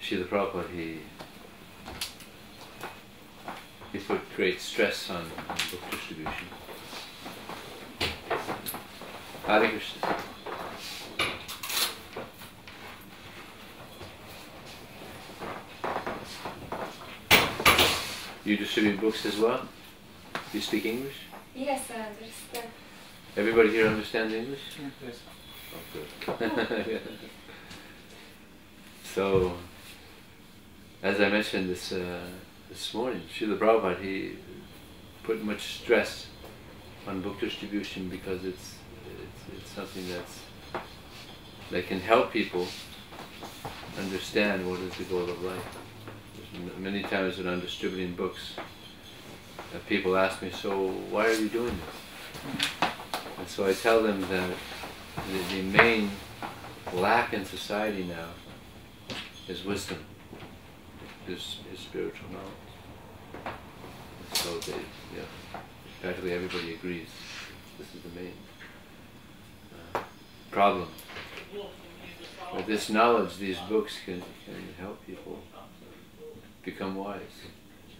Srila Prabhupada, he put great stress on book distribution. Hare Krishna. You distribute books as well? You speak English? Yes, I understand. Everybody here understands English? Yes. Oh, good. So, as I mentioned this morning, Srila Prabhupada, he put much stress on book distribution because it's something that can help people understand what is the goal of life. Many times when I'm distributing books, people ask me, so why are you doing this? And so I tell them that the main lack in society now is wisdom, is spiritual knowledge. And so practically everybody agrees this is the main problem. With this knowledge, these books can help people become wise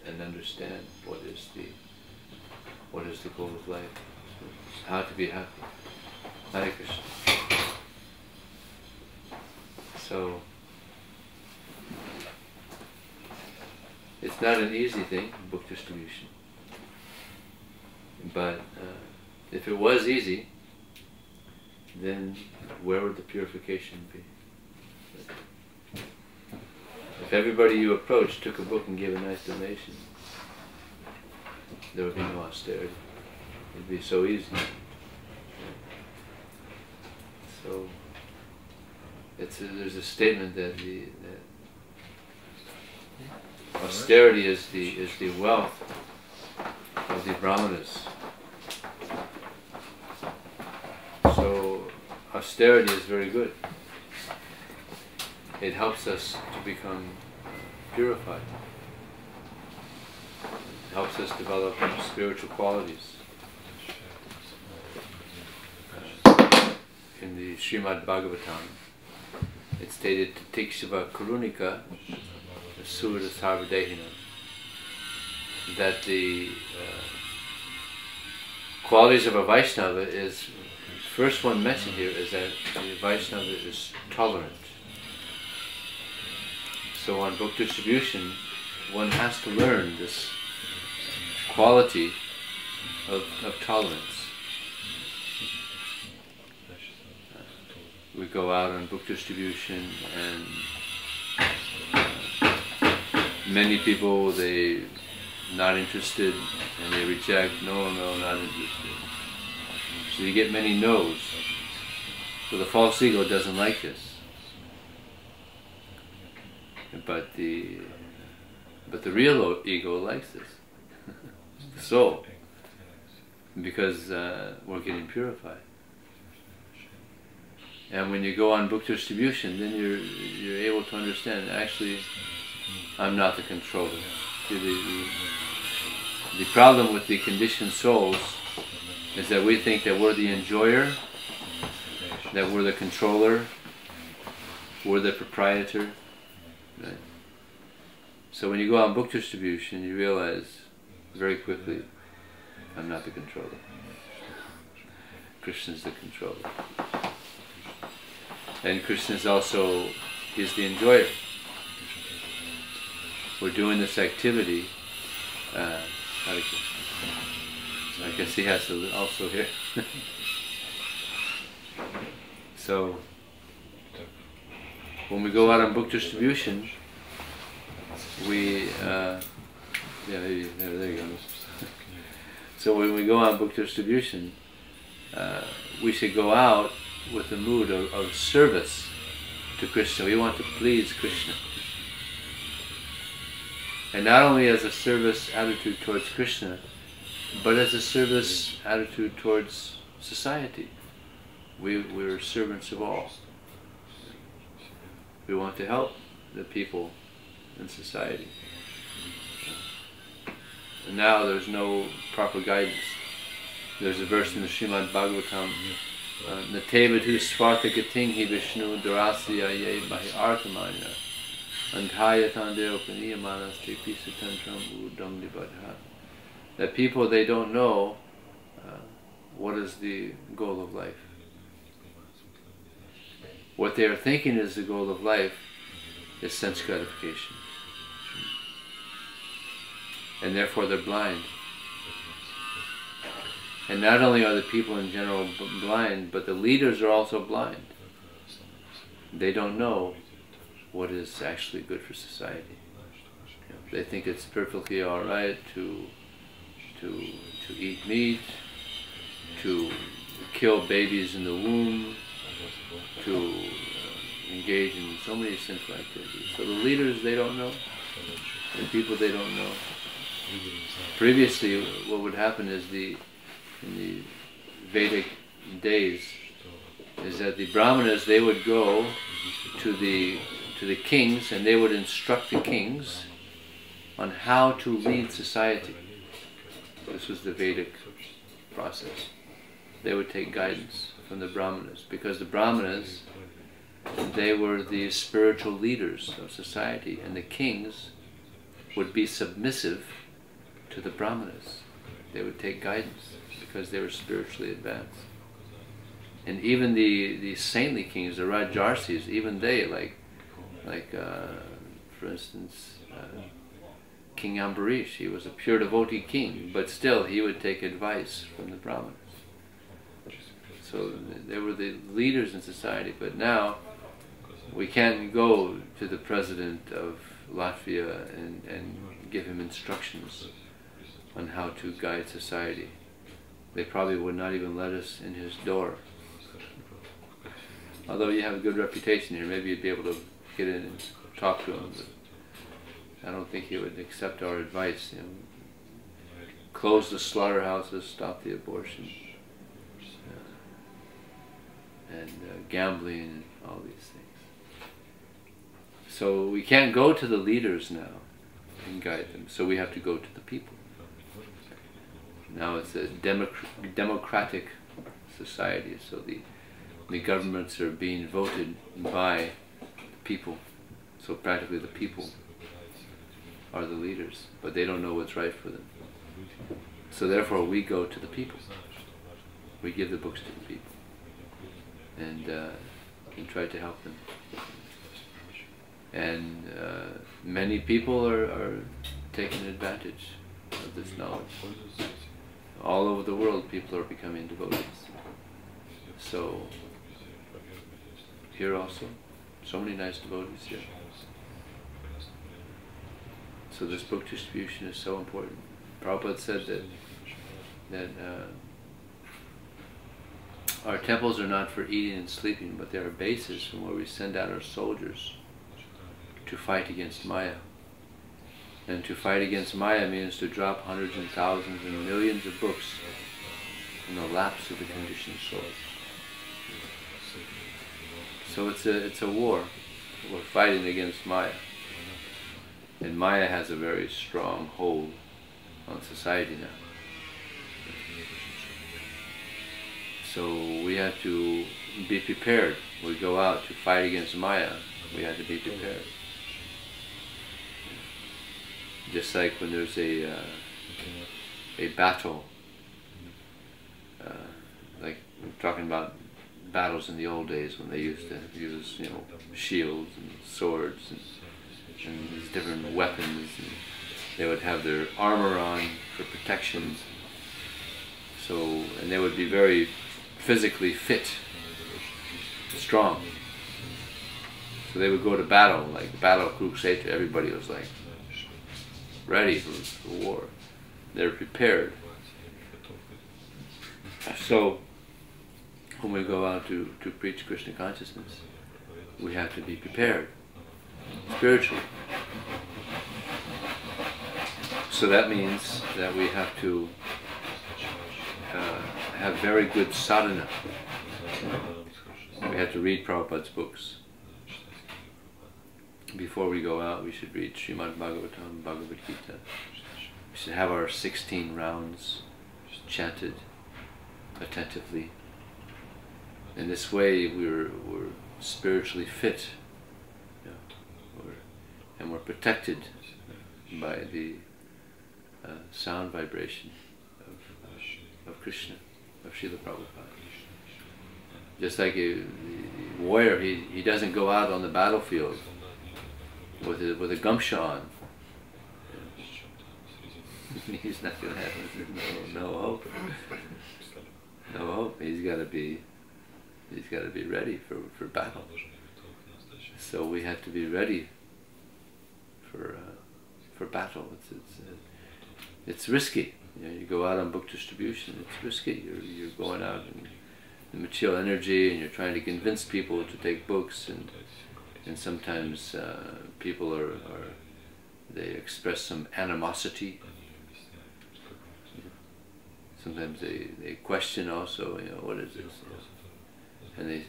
and understand what is the goal of life, how to be happy. Hare Krishna. So it's not an easy thing, book distribution. But if it was easy, then where would the purification be? If everybody you approached took a book and gave a nice donation, there would be no austerity. It would be so easy. So there's a statement that austerity is the wealth of the Brahmanas. So austerity is very good. It helps us to become purified. It helps us develop spiritual qualities. In the Srimad Bhagavatam, it's stated, Tikshiva Karunika Sura Sarvadehina, that the qualities of a Vaishnava is, first one mentioned here is that the Vaishnava is tolerant. So on book distribution, one has to learn this quality of tolerance. We go out on book distribution and many people, they not interested and they reject, no, not interested. So you get many no's. So the false ego doesn't like this. But the real ego likes this, the soul, because we're getting purified. And when you go on book distribution, then you're able to understand, actually, I'm not the controller. The problem with the conditioned souls is that we think that we're the enjoyer, that we're the controller, we're the proprietor. Right? So when you go on book distribution, you realize very quickly, I'm not the controller. Krishna's the controller. And Krishna is also, he's the enjoyer. We're doing this activity. I guess he has to also here. So when we go out on book distribution, we there you go. So when we go on book distribution, we should go out with a mood of service to Krishna. We want to please Krishna. And not only as a service attitude towards Krishna, but as a service attitude towards society. We're servants of all. We want to help the people in society. And now there's no proper guidance. There's a verse in the Srimad Bhagavatam, Natevadhu Svartagating Hi Vishnu Durasya Ye Bahi Artamanya Antayatande Upaniyamanaste Pisatantram Udam Nibadha. That people, they don't know what is the goal of life. What they are thinking is the goal of life is sense gratification. And therefore they're blind. And not only are the people in general blind, but the leaders are also blind. They don't know what is actually good for society. They think it's perfectly all right to eat meat, to kill babies in the womb, to engage in so many sinful activities. So the leaders, they don't know. The people, they don't know. Previously, what would happen is in the Vedic days, is that the Brahmanas, they would go to the kings and they would instruct the kings on how to lead society. This was the Vedic process. They would take guidance from the Brahmanas, because the Brahmanas, they were the spiritual leaders of society, and the kings would be submissive to the Brahmanas. They would take guidance because they were spiritually advanced. And even the saintly kings, the Rajarsis, even they, for instance, King Ambarish, he was a pure devotee king, but still he would take advice from the Brahmanas. So they were the leaders in society, but now we can't go to the president of Latvia and give him instructions on how to guide society. They probably would not even let us in his door. Although you have a good reputation here, maybe you'd be able to get in and talk to him. But I don't think he would accept our advice. Close the slaughterhouses, stop the abortion, and gambling and all these things. So we can't go to the leaders now and guide them. So we have to go to the people. Now it's a democratic society, so the governments are being voted by the people. So practically the people are the leaders, but they don't know what's right for them. So therefore we go to the people. We give the books to the people and try to help them. And many people are taking advantage of this knowledge. All over the world people are becoming devotees. So here also, so many nice devotees here. So this book distribution is so important. Prabhupada said that our temples are not for eating and sleeping, but they are bases from where we send out our soldiers to fight against Maya. And to fight against Maya means to drop hundreds and thousands and millions of books in the laps of the conditioned soul. So it's a war. We're fighting against Maya. And Maya has a very strong hold on society now. So we have to be prepared. We go out to fight against Maya, we have to be prepared. Just like when there's a battle, like we're talking about battles in the old days when they used to use, shields and swords and these different weapons, and they would have their armor on for protection. So, and they would be very physically fit, strong. So they would go to battle, like the Battle of Kurukshetra. Everybody was like ready for war. They're prepared. So when we go out to preach Krishna consciousness, we have to be prepared spiritually. So that means that we have to have very good sadhana. We have to read Prabhupada's books. Before we go out, we should read Srimad Bhagavatam, Bhagavad Gita. We should have our 16 rounds chanted attentively. In this way, we're spiritually fit. protected by the sound vibration of Krishna, of Srila Prabhupada. Just like the warrior, he doesn't go out on the battlefield with a gamsha on. He's not going to have no hope. No hope. He's got to be ready for battle. So we have to be ready for battle. It's risky. You know, you go out on book distribution. It's risky. You're going out in the material energy, and you're trying to convince people to take books, and sometimes people they express some animosity. Sometimes they question also, you know, what is this? And they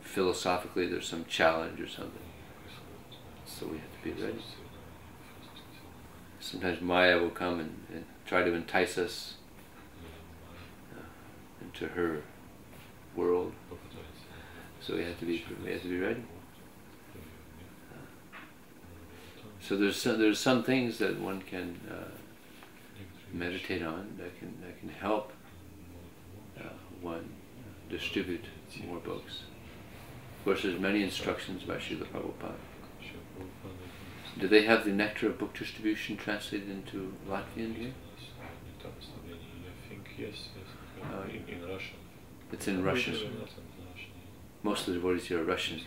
philosophically there's some challenge or something. So we have to be ready. Sometimes Maya will come and try to entice us into her world. So we have to be ready. So there's some things that one can meditate on that can help one distribute more books. Of course, there's many instructions by Srila Prabhupada. Do they have the Nectar of Book Distribution translated into Latvian here? I think yes. In Russian. It's in Russian. Most of the devotees here are Russian.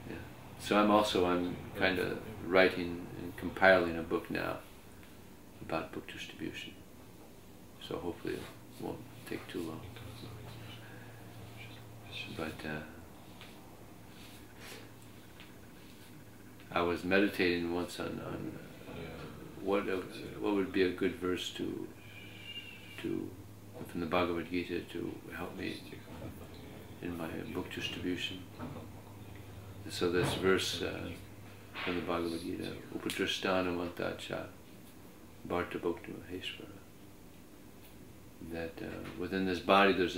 Yeah. So I'm kind of writing and compiling a book now about book distribution. So hopefully it won't take too long. But I was meditating once on what would be a good verse to from the Bhagavad Gita to help me in my book distribution. So this verse from the Bhagavad Gita, Upadrasthana Mantacha Bharta Bhakti Maheshwara, that within this body there's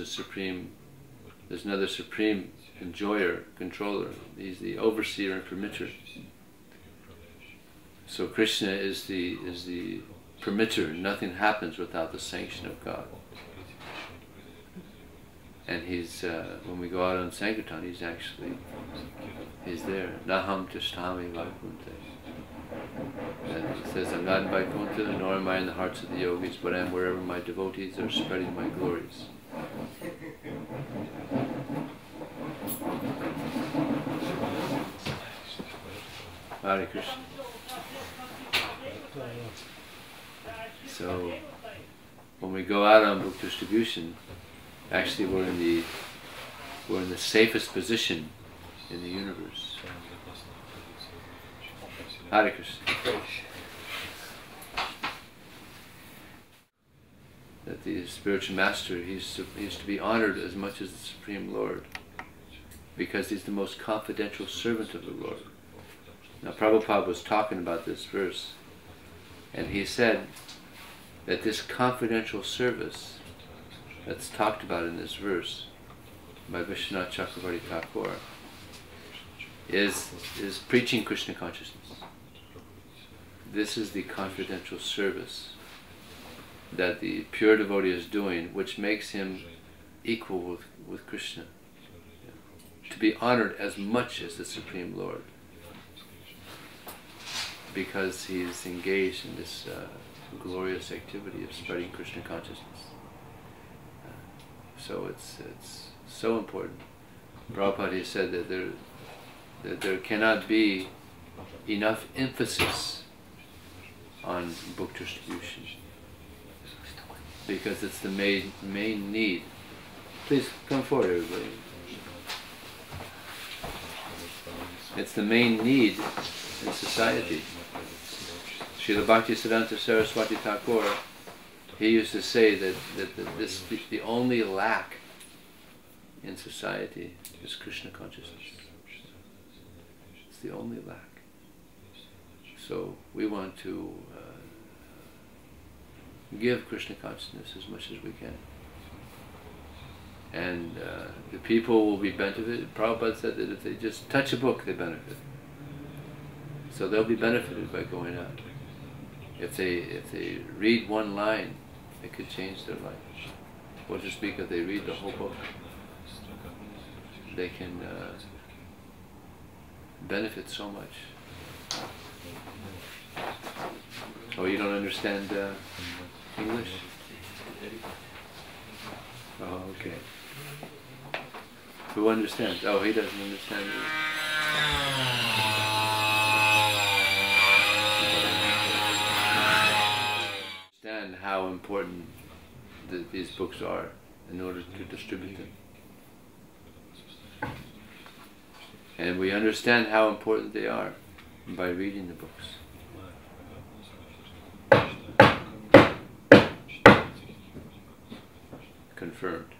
another supreme enjoyer, controller. He's the overseer and permitter. So Krishna is the permitter. Nothing happens without the sanction of God. And he's when we go out on Sankirtan, he's there. Naham tishtami Vaikuntha. And he says, I'm not in Vaikuntha, nor am I in the hearts of the yogis, but I am wherever my devotees are spreading my glories. Hare Krishna. So, when we go out on book distribution, actually we're in the safest position in the universe. Hare Krishna. That the spiritual master, he's to be honored as much as the Supreme Lord, because he's the most confidential servant of the Lord. Now Prabhupada was talking about this verse, and he said that this confidential service that's talked about in this verse by Vishwanath Chakravarti Thakur is preaching Krishna consciousness. This is the confidential service that the pure devotee is doing, which makes him equal with Krishna, to be honored as much as the Supreme Lord, because he is engaged in this glorious activity of spreading Krishna consciousness. So it's so important. Prabhupada said that there cannot be enough emphasis on book distribution, because it's the main need. Please come forward, everybody. It's the main need in society. Srila Bhaktisiddhanta Saraswati Thakur, he used to say that the only lack in society is Krishna consciousness. It's the only lack. So we want to give Krishna consciousness as much as we can. And the people will be benefited. Prabhupada said that if they just touch a book, they benefit. So they'll be benefited by going out. If they read one line, it could change their life. What to speak if they read the whole book? They can benefit so much. Oh, you don't understand English? Oh, okay. Who understands? Oh, he doesn't understand either. Understand how important these books are in order to distribute them. And we understand how important they are by reading the books. Confirmed.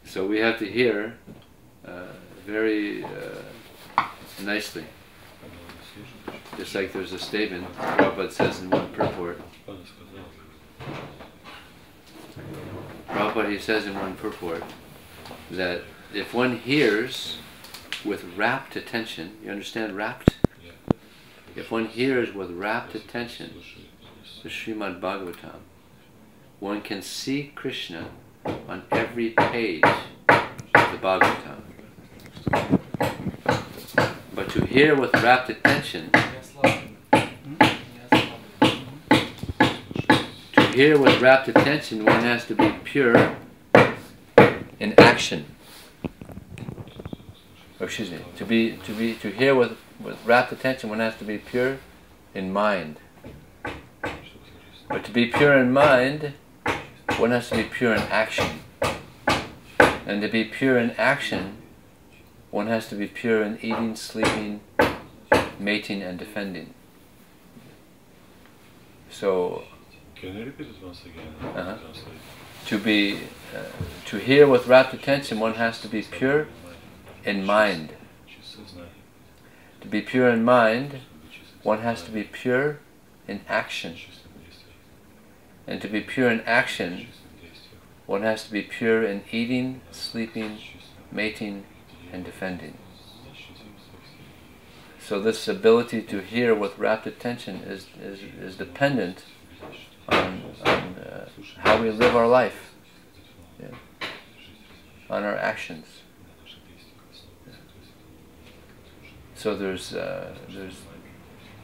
So we have to hear very nicely. Just like there's a statement Prabhupada says in one purport. Prabhupada, he says in one purport that if one hears with rapt attention, you understand rapt? If one hears with rapt attention the Srimad Bhagavatam, one can see Krishna on every page of the Bhagavatam. But to hear with rapt attention, one has to be pure in action. Oh, excuse me. To hear with rapt attention, one has to be pure in mind. But to be pure in mind, one has to be pure in action. And to be pure in action, one has to be pure in eating, sleeping, mating, and defending. So, can you repeat it once again? To hear with rapt attention, one has to be pure in mind. To be pure in mind, one has to be pure in action. And to be pure in action, one has to be pure in eating, sleeping, mating, and defending. So this ability to hear with rapt attention is dependent on how we live our life, on our actions. So there's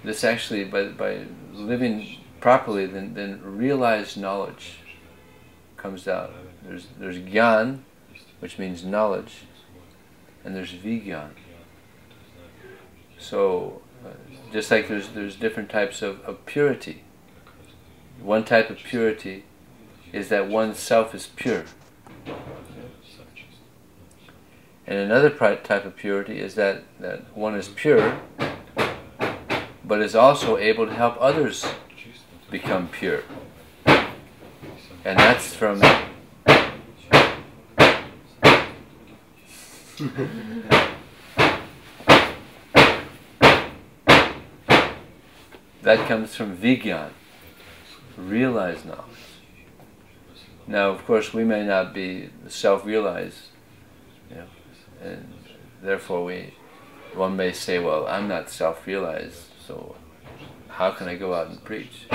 this actually, by living properly, then realized knowledge comes out. There's Gyan, which means knowledge, and there's Vigyan. So just like there's different types of purity. One type of purity is that oneself is pure. And another type of purity is that one is pure, but is also able to help others become pure. And that's from that comes from Vigyan, realized knowledge. Now, of course, we may not be self-realized, and therefore one may say, well, I'm not self-realized, so how can I go out and preach?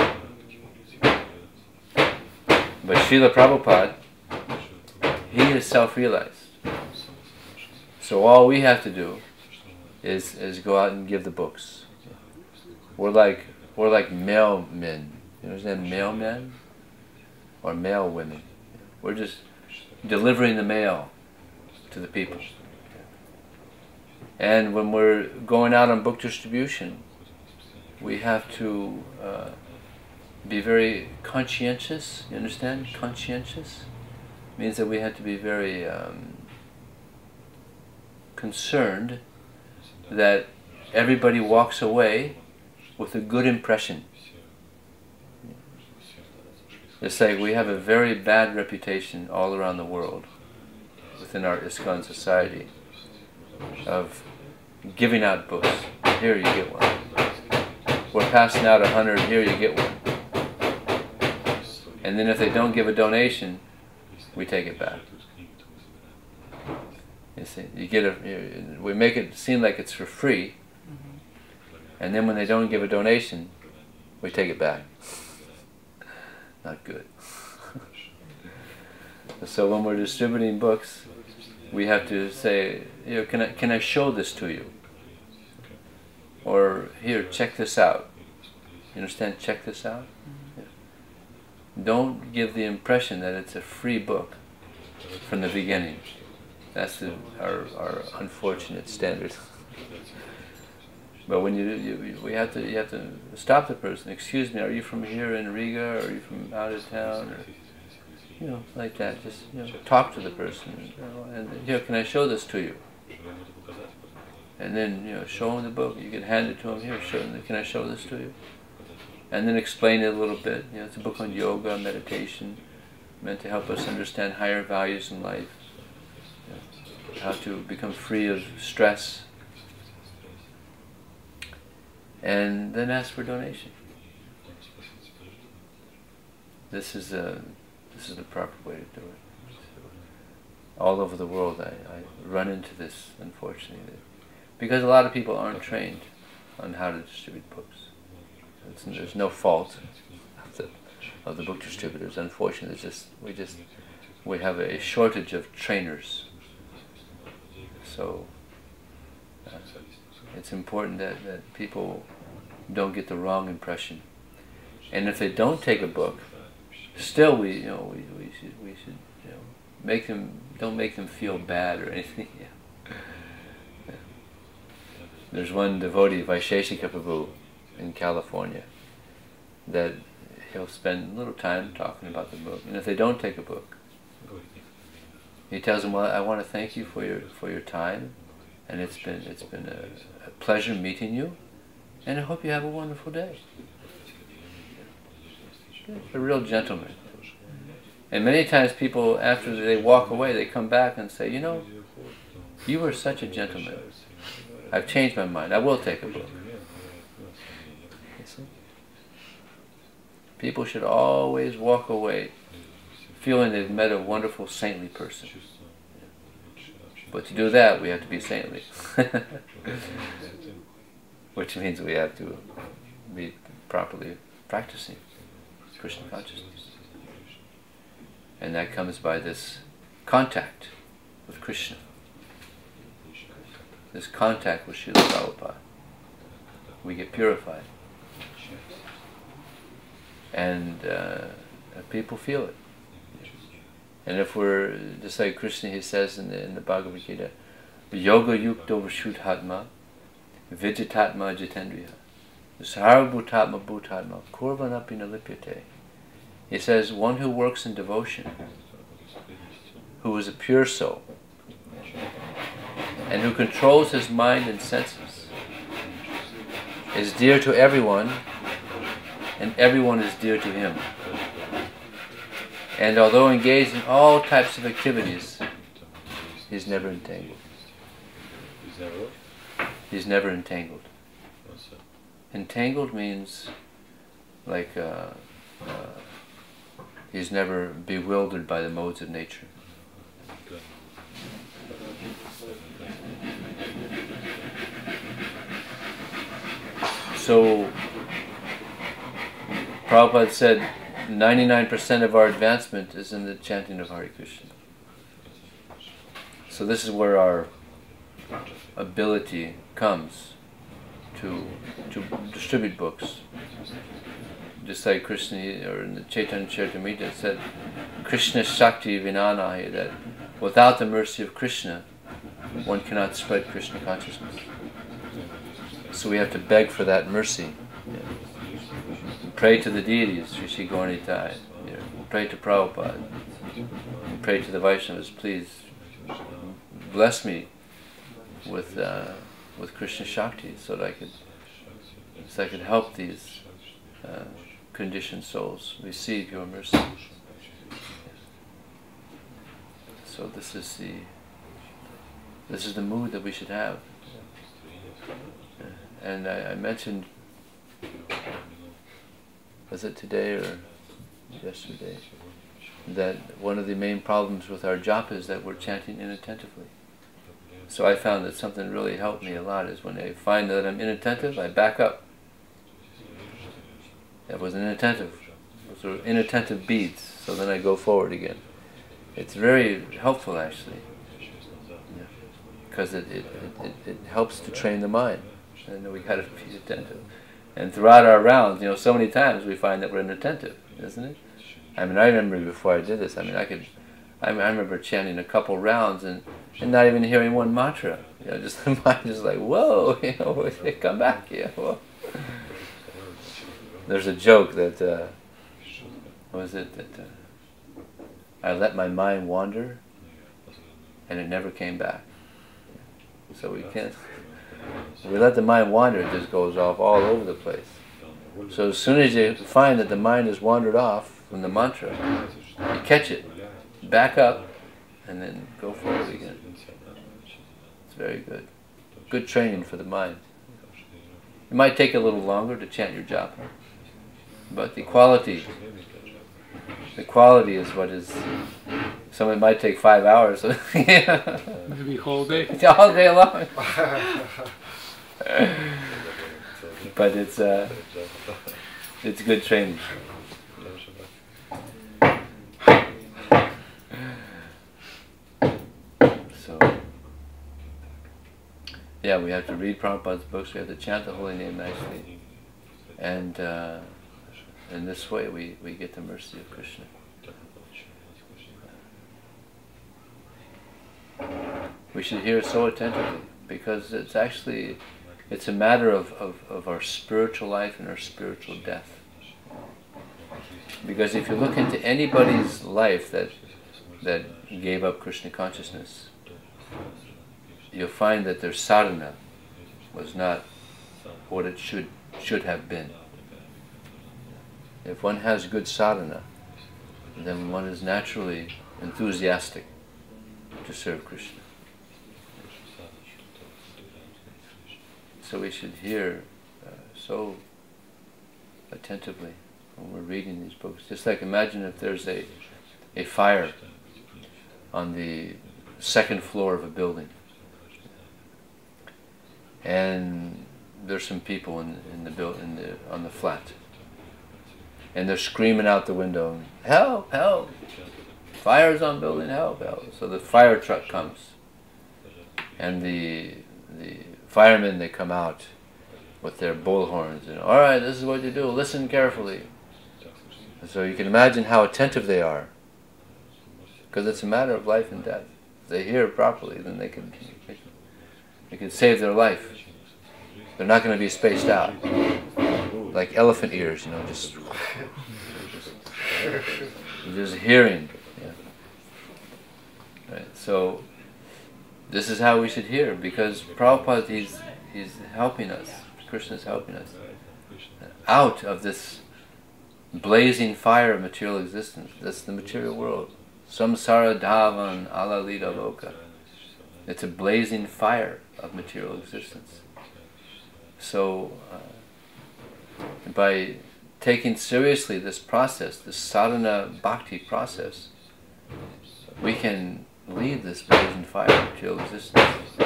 But Srila Prabhupada, he is self-realized. So all we have to do is go out and give the books. We're like mailmen. You understand mailmen? Or mail women. We're just delivering the mail to the people. And when we're going out on book distribution, we have to be very conscientious. You understand? Conscientious means that we have to be very concerned that everybody walks away with a good impression. It's like we have a very bad reputation all around the world within our ISKCON society of giving out books. Here you get one. We're passing out 100, here you get one. And then if they don't give a donation, we take it back. You see, we make it seem like it's for free, and then when they don't give a donation, we take it back. Not good. So when we're distributing books, we have to say, can I show this to you? Or here, check this out. You understand? Check this out. Yeah. Don't give the impression that it's a free book from the beginning. That's our unfortunate standard. But when you have to stop the person. Excuse me, are you from here in Riga, or are you from out of town, or like that. Just talk to the person. And here, can I show this to you? And then show him the book. You can hand it to him. Here, can I show this to you? And then explain it a little bit. It's a book on yoga, meditation, meant to help us understand higher values in life, how to become free of stress, and then ask for donation. This is the proper way to do it. All over the world, I run into this, unfortunately, because a lot of people aren't trained on how to distribute books. There's no fault of the book distributors. Unfortunately, we have a shortage of trainers. So it's important that people don't get the wrong impression. And if they don't take a book, still we should don't make them feel bad or anything. There's one devotee, Vaisheshika Prabhu, in California, that he'll spend a little time talking about the book, and if they don't take a book, he tells them, "Well, I want to thank you for your time, and it's been a pleasure meeting you, and I hope you have a wonderful day." A real gentleman. And many times people, after they walk away, they come back and say, "You were such a gentleman. I've changed my mind. I will take a book." People should always walk away feeling they've met a wonderful saintly person. But to do that, we have to be saintly. Which means we have to be properly practicing Krishna consciousness. And that comes by this contact with Krishna. This contact with Srila Prabhupada. We get purified. And people feel it. And if we're, just like Krishna, he says in the Bhagavad Gita, Yoga yukto vashudhatma, vijitatma jitendriya, sarvabhutatma bhutatma, kurvanapi nalipyate. He says, one who works in devotion, who is a pure soul, and who controls his mind and senses, is dear to everyone, and everyone is dear to him. And although engaged in all types of activities, he's never entangled. He's never entangled. Entangled means like he's never bewildered by the modes of nature. So Prabhupada said 99% of our advancement is in the chanting of Hare Krishna. So this is where our ability comes to distribute books. Just like Krishna, or in the Chaitanya Charitamrita said, Krishna Shakti Vinanahi, that without the mercy of Krishna, one cannot spread Krishna consciousness. So we have to beg for that mercy. Pray to the deities, Sri Sri Gauranitai. Pray to Prabhupada. Pray to the Vaishnavas, please bless me with Krishna Shakti, so that I could help these conditioned souls receive your mercy. So this is the mood that we should have. And I mentioned, was it today or yesterday, that one of the main problems with our japa is that we're chanting inattentively. So I found that something really helped me a lot is when I find that I'm inattentive, I back up. That was inattentive. Those were inattentive beats. So then I go forward again. It's very helpful actually, because it helps to train the mind. And we got to be attentive. And throughout our rounds, so many times we find that we're inattentive, isn't it? I mean, I remember before I did this. I mean, I remember chanting a couple rounds and not even hearing one mantra. Just the mind is like, whoa, come back, whoa. There's a joke that, what was it, that I let my mind wander and it never came back. So we can't, if we let the mind wander, it just goes off all over the place. So as soon as you find that the mind has wandered off from the mantra, you catch it, back up, and then go forward again. It's very good. Good training for the mind. It might take a little longer to chant your japa, but the quality is what is. It might take 5 hours. Maybe whole day. All day long. But it's good training. So, yeah, we have to read Prabhupada's books. We have to chant the holy name nicely, and in this way we get the mercy of Krishna. We should hear so attentively, because it's a matter of our spiritual life and our spiritual death. Because if you look into anybody's life that gave up Krishna consciousness, you'll find that their sadhana was not what it should have been. If one has good sadhana, then one is naturally enthusiastic to serve Krishna. So we should hear so attentively when we're reading these books. Just like imagine if there's a fire on the second floor of a building, and there's some people on the flat, and they're screaming out the window, "Help! Help! Fire's on building! Help! Help!" So the fire truck comes, and the firemen, they come out with their bullhorns, and all right, this is what you do. Listen carefully. So you can imagine how attentive they are, because it's a matter of life and death. If they hear properly, then they can save their life. They're not going to be spaced out like elephant ears, just hearing. Yeah. Right. So this is how we should hear, because Prabhupada, he's helping us. Krishna is helping us out of this blazing fire of material existence. That's the material world. Samsara dhavan alalita loka. It's a blazing fire of material existence. So, by taking seriously this process, this sadhana bhakti process, we can leave this blazing fire of material existence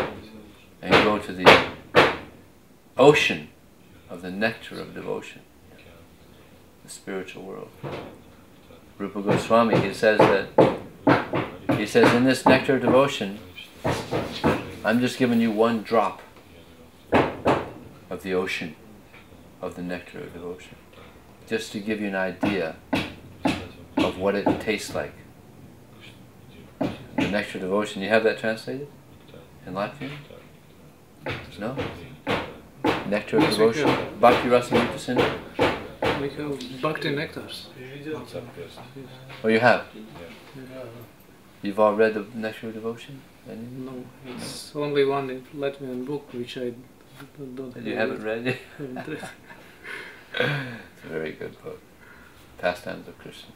and go to the ocean of the nectar of devotion, the spiritual world. Rupa Goswami, he says in this nectar of devotion, I'm just giving you one drop of the ocean of the nectar of devotion, just to give you an idea of what it tastes like. The nectar of devotion, you have that translated in Latvian? No? Nectar of devotion? Bhakti Rasamrita Sindhu? We have Bhakti Nectars. Oh, you have? You've all read the Nectar of Devotion? No, it's only one in Latvian book which I don't have. You haven't read it? Haven't read. It's a very good book. Pastimes of Krishna.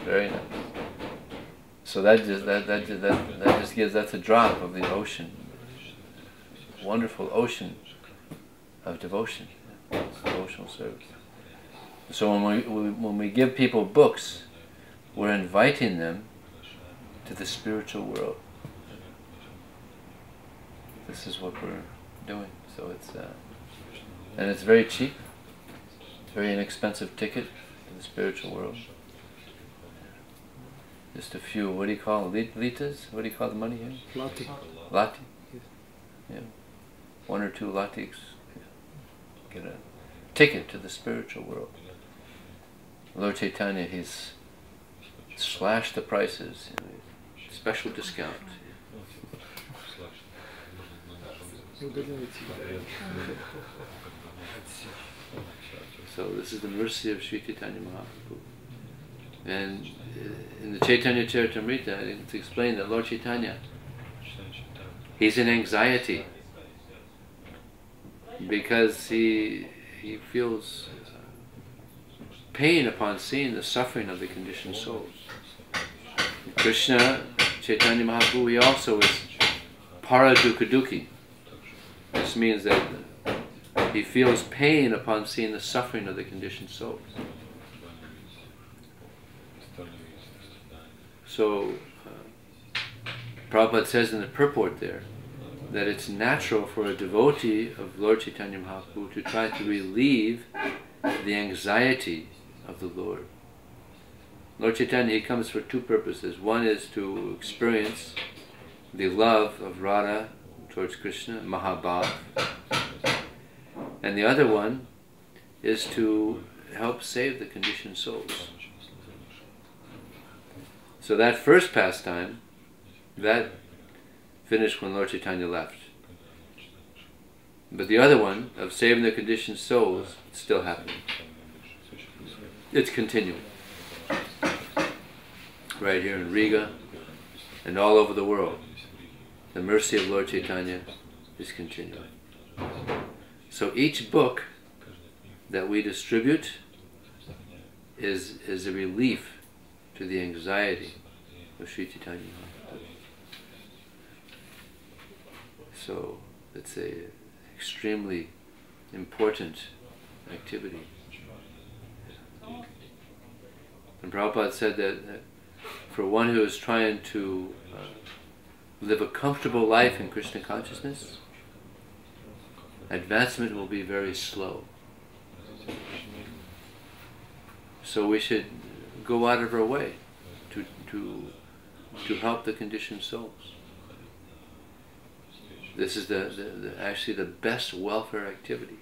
Very nice. So that just gives, that's a drop of the ocean. Wonderful ocean of devotion. It's devotional service. So when we give people books, we're inviting them to the spiritual world. this is what we're doing. So it's and it's very cheap, very inexpensive ticket to the spiritual world. Just a few, what do you call litas? What do you call the money here? Lati. Lati? Yes. Yeah. 1 or 2 latis. Get a ticket to the spiritual world. Lord Chaitanya, he's slashed the prices. You know, special discount. So this is the mercy of Sri Chaitanya Mahaprabhu. And in the Chaitanya Charitamrita, it's explained that Lord Chaitanya, he's in anxiety because he feels pain upon seeing the suffering of the conditioned souls. Krishna, Chaitanya Mahaprabhu, he also is paradukha-dukhi. This means that he feels pain upon seeing the suffering of the conditioned souls. So, Prabhupada says in the purport there that it's natural for a devotee of Lord Chaitanya Mahaprabhu to try to relieve the anxiety of the Lord. Lord Chaitanya, he comes for 2 purposes. One is to experience the love of Radha towards Krishna, Mahabhav. And the other one is to help save the conditioned souls. So that first pastime, that finished when Lord Chaitanya left. But the other one, of saving the conditioned souls, it's still happening. It's continuing. Right here in Riga and all over the world, the mercy of Lord Chaitanya is continuing. So each book that we distribute is a relief to the anxiety of Sri Chaitanya Mahaprabhu. So it's a extremely important activity. And Prabhupada said that for one who is trying to live a comfortable life in Krishna consciousness, advancement will be very slow. So we should go out of our way to help the conditioned souls. This is actually the best welfare activity.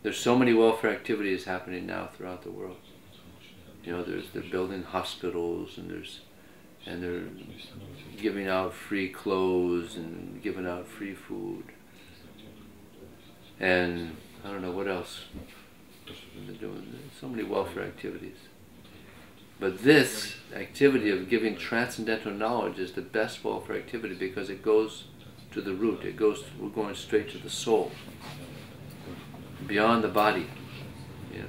There's so many welfare activities happening now throughout the world. You know, they're building hospitals, and they're giving out free clothes and giving out free food. And I don't know what else they're doing. So many welfare activities. But this activity of giving transcendental knowledge is the best welfare activity because it goes to the root. We're going straight to the soul, beyond the body. Yeah.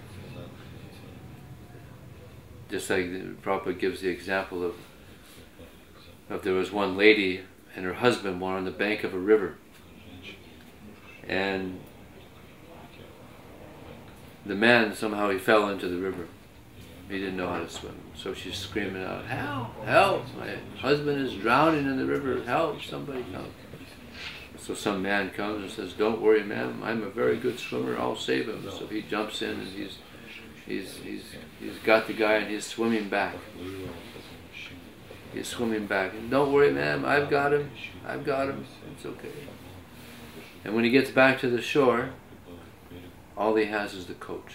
Just like Prabhupada gives the example of there was one lady and her husband were on the bank of a river, and the man somehow he fell into the river. He didn't know how to swim, so she's screaming out, "Help! Help! My husband is drowning in the river! Help! Somebody help!" So some man comes and says, "Don't worry, ma'am. I'm a very good swimmer. I'll save him." So he jumps in and he's got the guy and he's swimming back. He's swimming back. And, "Don't worry, ma'am. I've got him. I've got him. It's okay." And when he gets back to the shore, all he has is the coat.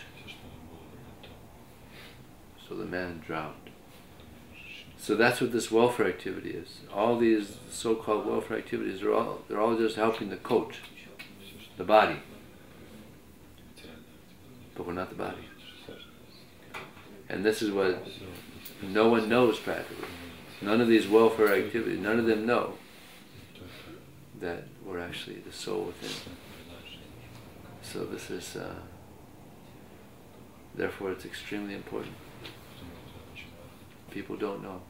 So the man drowned. So that's what this welfare activity is. All these so-called welfare activities they're all just helping the coat, the body. But we're not the body. And this is what no one knows practically. None of these welfare activities, none of them know that we're actually the soul within. So this is, therefore it's extremely important. People don't know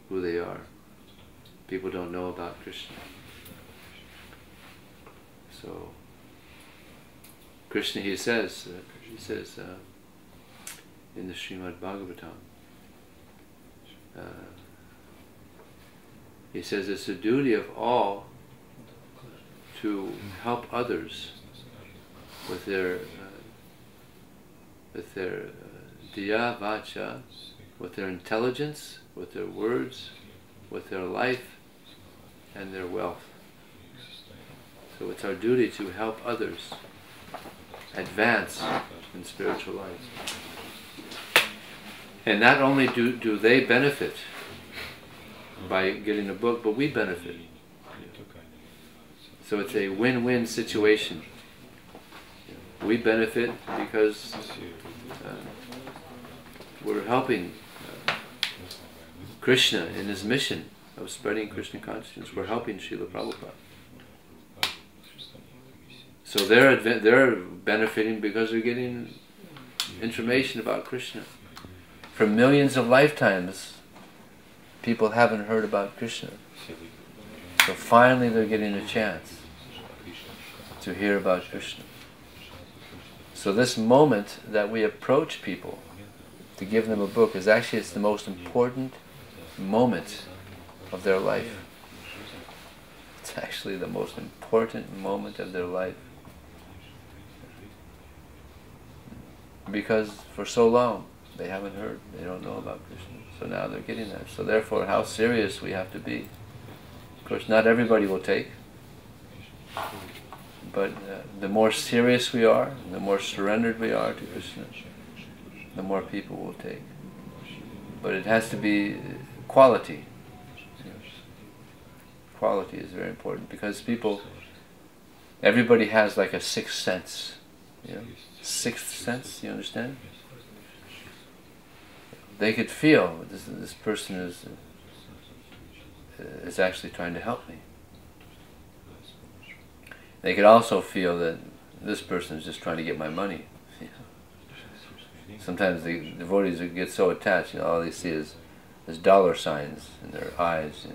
who they are. People don't know about Krishna. So Krishna, he says in the Srimad Bhagavatam, he says it's the duty of all to help others with their diya vacha, with their intelligence, with their words, with their life, and their wealth. So it's our duty to help others advance in spiritual life. And not only do they benefit by getting a book, but we benefit. So it's a win-win situation. We benefit because we're helping Krishna in his mission of spreading Krishna consciousness. We're helping Srila Prabhupada. So they're benefiting because they're getting information about Krishna. For millions of lifetimes, people haven't heard about Krishna. So finally they're getting a chance to hear about Krishna. So this moment that we approach people to give them a book is actually it's the most important moment of their life. It's actually the most important moment of their life. Because for so long they haven't heard, they don't know about Krishna. So now they're getting that. So therefore how serious we have to be. Of course not everybody will take. But the more serious we are, the more surrendered we are to Krishna, the more people will take. But it has to be quality. Quality is very important because everybody has like a sixth sense. You know? Sixth sense, you understand? They could feel this person is actually trying to help me. They could also feel that this person is just trying to get my money. Sometimes the devotees get so attached, all they see is dollar signs in their eyes,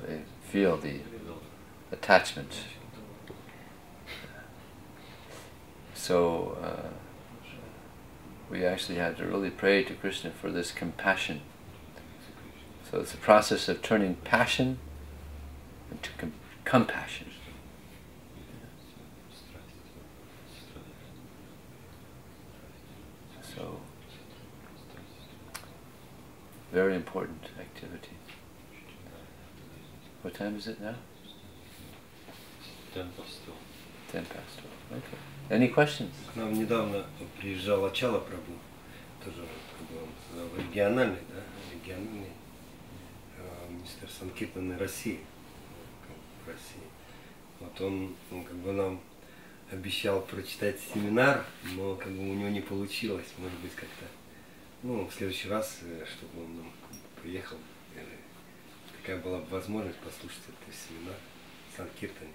They feel the attachment. So we actually had to really pray to Krishna for this compassion. So it's a process of turning passion into compassion. So, very important activity. What time is it now? 10 past 12. 10 past 12. Okay. Any questions? К нам недавно приезжал Ачала Прабху, тоже, как бы он сказал, региональный мистер Санкиртаны России, в России. Вот он как бы нам обещал прочитать семинар, но как бы у него не получилось, может быть как-то, в следующий раз, чтобы он нам приехал, такая была возможность послушать этот семинар Санкиртаны.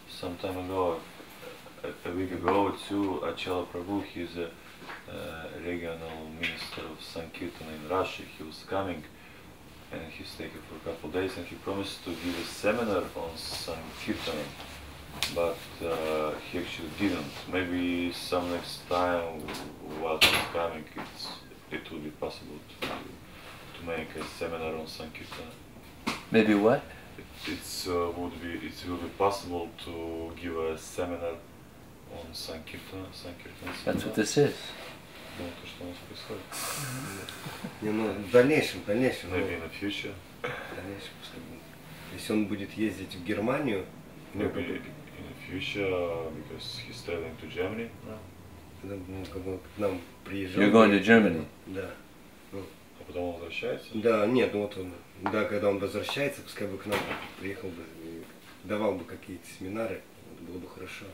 Some time ago, a week ago or two, Achala Prabhu, he's a regional minister of Sankirtan in Russia. He was coming and he stayed here for a couple of days and he promised to give a seminar on Sankirtan, but he actually didn't. Maybe some next time while he's coming it will be possible to make a seminar on Sankirtan. Maybe what? It will be possible to give a seminar on Sankirtan. That's what this is. То, что у нас происходит. В дальнейшем. Maybe in the future. В дальнейшем, если он будет ездить в Германию. Maybe in the future, because he's traveling to Germany now. Как бы к нам приезжал. You're going to Germany? Да. А потом он возвращается? Да, нет, когда он возвращается, пускай бы к нам приехал бы, давал бы какие-то семинары, было бы хорошо.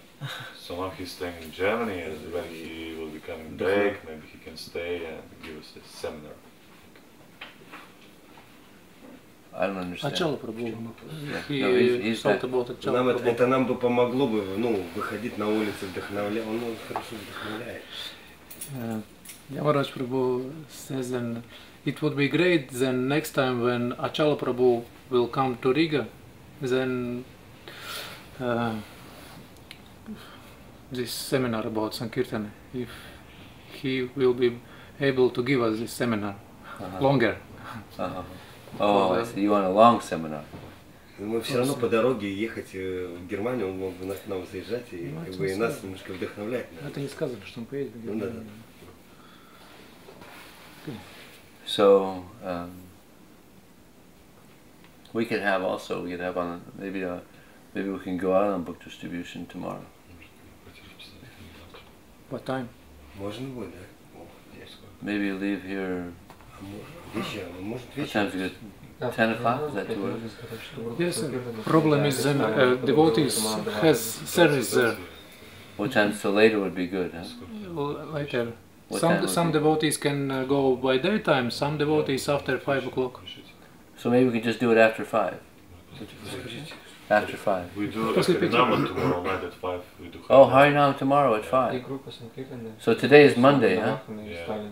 So now he's staying in Germany, and when he will be coming back, maybe he can stay and give us a seminar. I don't understand. Achala Prabhu. He's Talked about Achala Prabhu. Это нам бы помогло бы, выходить на улицу, вдохновлять. Он хорошо вдохновляет. Yamaraj Prabhu says then it would be great then next time when Achala Prabhu will come to Riga, then this seminar about Sankirtan, if he will be able to give us this seminar longer. Oh, I see. You want a long seminar. Мы все равно по дороге ехать в Германию, он мог бы к нам заезжать и, Ну, как это бы, и нас сказано. немножко вдохновлять. Это не сказано, что он поедет. Ну да, да. So we could have on maybe we can go out on book distribution tomorrow. What time? Можно будет, да? Maybe leave here. Вечером, может What time is вечером. it? 10 o'clock? Is that too early? Yes, problem is then devotees has service there. What time? So later would be good, huh? Later. What time would Some be- devotees can go by daytime, some devotees after 5 o'clock. So maybe we can just do it after 5. After 5. We do После пяти. Harinama tomorrow night at 5. We do Oh, Harinama Harinam tomorrow at 5. группа Санкиртана. So today is Monday, huh? Yeah.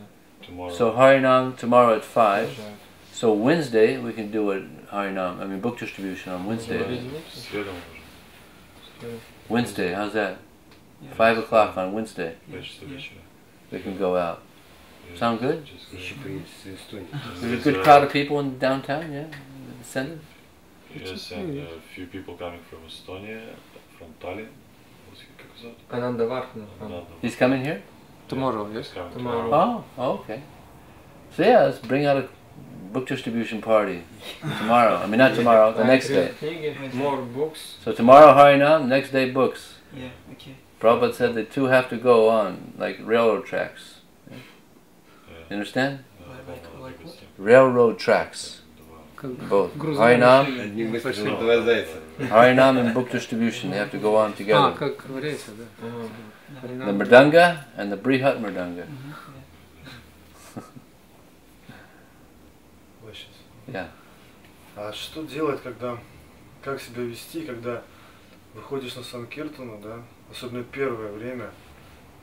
tomorrow. So Harinam tomorrow at 5. So Wednesday we can do it Harinam. I mean book distribution on Wednesday. Среду можем. Wednesday, how's that? 5 o'clock on Wednesday. 5 часов вечера. We can go out. Sound good? Just Еще приедет с Эстонии. There's a good crowd of people in downtown, yeah? Send it. Yes, and a few people coming from Estonia, from Tallinn. Как зовут? Ананда Вархна. Ananda. He's coming here? Tomorrow, He's yes? coming Tomorrow. Oh, okay. So yeah, let's bring out a book distribution party tomorrow. I mean, not tomorrow, the next day. More books. So tomorrow Harinam, next day books. Yeah, okay. Prabhupada said the two have to go on, like railroad tracks. Yeah. You understand? Like what? Railroad tracks. Both. Harinam, Одним выстрелом два зайца. Harinam and book distribution, they have to go on А, together. как в рейсе, да. The Mridanga and the Brihat Mridanga. Yeah. А что делать, когда, как себя вести, когда выходишь на Санкиртану, да, особенно первое время,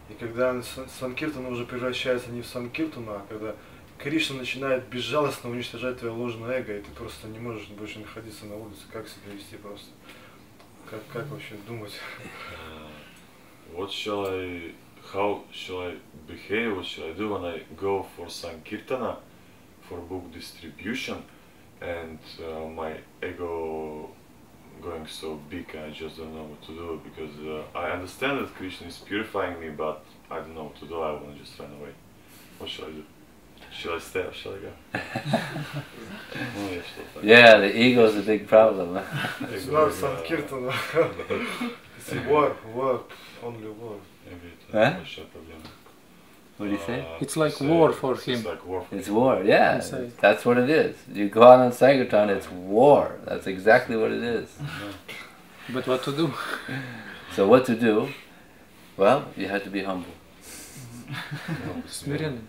и когда Санкиртана уже превращается не в Санкиртану, а когда Кришна начинает безжалостно уничтожать твое ложное эго, и ты просто не можешь больше находиться на улице, как себя вести просто, как вообще думать? How shall I behave, what shall I do when I go for Sankirtana, for book distribution, and my ego going so big, I just don't know what to do, because I understand that Krishna is purifying me, but I don't know what to do, I want to just run away. What shall I do? Shall I stay or shall I go? Yeah, the ego is a big problem. It's not Санкиртана. It's war, only war. What do you say? It's like war for him. It's like war for It's him. war, yeah. Inside. That's what it is. You go out on Sankirtan, it's war. That's exactly what it is. But what to do? So what to do? Well, you have to be humble. Смиренный.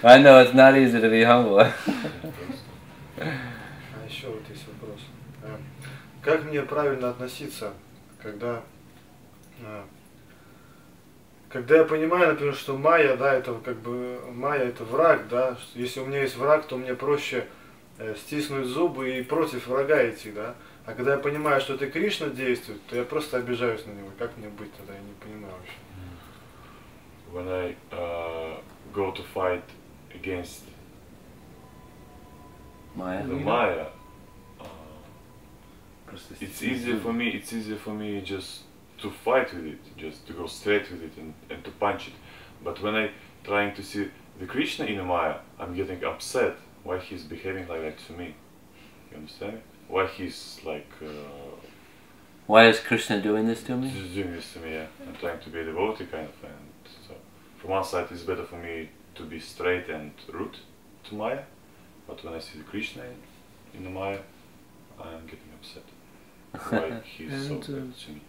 I know it's not easy to be humble. А еще вот есть вопрос. Как мне правильно относиться, когда я понимаю, например, что майя, да, это как бы майя это враг, да, что если у меня есть враг, то мне проще стиснуть зубы и против врага идти, да. А когда я понимаю, что это Кришна действует, то я просто обижаюсь на него. Как мне быть тогда? Я не понимаю вообще. When I go to fight against Maya. the Maya, it's easier for me just to fight with it, just to go straight with it and to punch it. But when I trying to see the Krishna in the Maya, I'm getting upset why he's behaving like that to me. You understand me? Why he's like Why is Krishna doing this to me? just doing this to me? Yeah, I'm trying to be a devotee kind of, and so from one side it's better for me to be straight and rude to Maya, but when I see the Krishna in the Maya, I'm getting upset. Why he's so And, bad to me.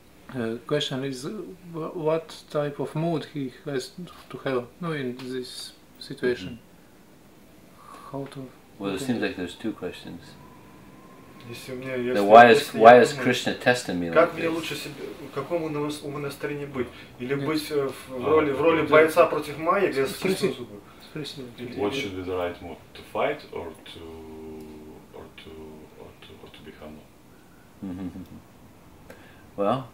Question is, what type of mood he has to have in this situation? How to? Well, it seems like there's two questions. Если мне, The why is если я думаю, Krishna testing me like как мне this? лучше себе, в каком умонастроении быть? Или Нет. быть в роли бойца против майи, где стиснут зубы? Спроси. What should be the right mood? To fight or to be humble? Well,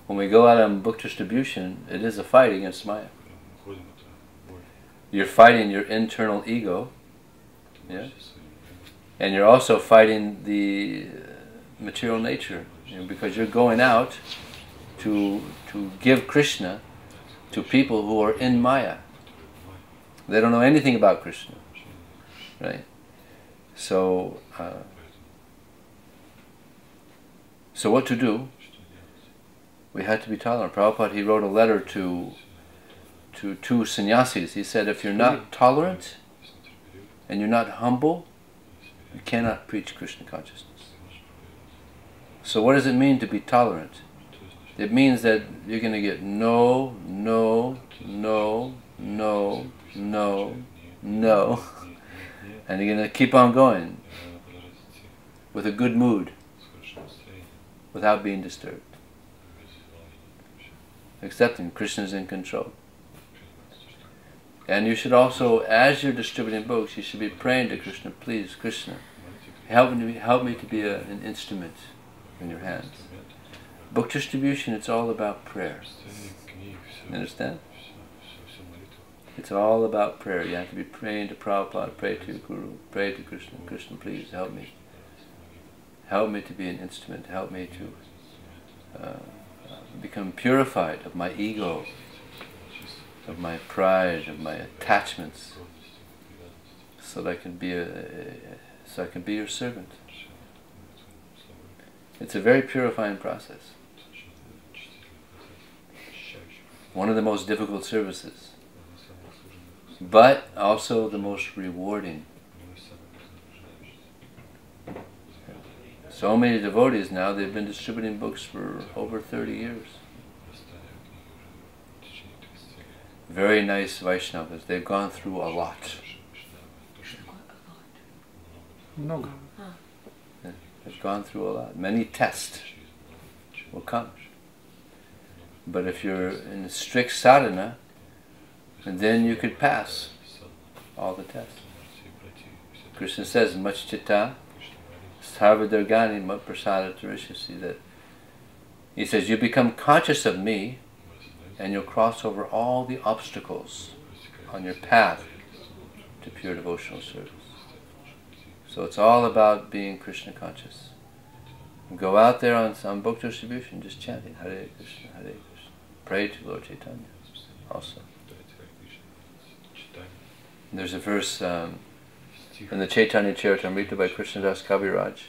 when we go out on book distribution, it is a fight against Maya. Ходим это бой. you're fighting your internal ego, yeah, and you're also fighting the material nature, because you're going out to give Krishna to people who are in Maya. They don't know anything about Krishna, right? So, so what to do? We had to be tolerant. Prabhupada, he wrote a letter to two sannyasis. He said, if you're not tolerant and you're not humble, you cannot preach Krishna consciousness. So what does it mean to be tolerant? It means that you're going to get no, no, no, no, no, no, and you're going to keep on going with a good mood, without being disturbed, accepting Krishna's in control. And you should also, as you're distributing books, you should be praying to Krishna, please, Krishna, help me to be an instrument in your hands. Book distribution, it's all about prayer. You understand? It's all about prayer. You have to be praying to Prabhupada, pray to your Guru, pray to Krishna. Krishna, please help me. Help me to be an instrument. Help me to become purified of my ego, of my pride, of my attachments, so that I can be your servant. It's a very purifying process. One of the most difficult services, but also the most rewarding. So many devotees now, they've been distributing books for over 30 years. Very nice Vaishnavas. They've gone through a lot. Много. They've gone through a lot. Many tests will come. But if you're in a strict sadhana, then you could pass all the tests. Krishna says, Machchita sarvadargani mat prasada tarishasi, that he says, you become conscious of me and you'll cross over all the obstacles on your path to pure devotional service. So it's all about being Krishna conscious. Go out there on book distribution, just chanting Hare Krishna, Hare Krishna. Pray to Lord Chaitanya also. There's a verse in the Chaitanya Charitamrita by Krishnadas Kaviraj.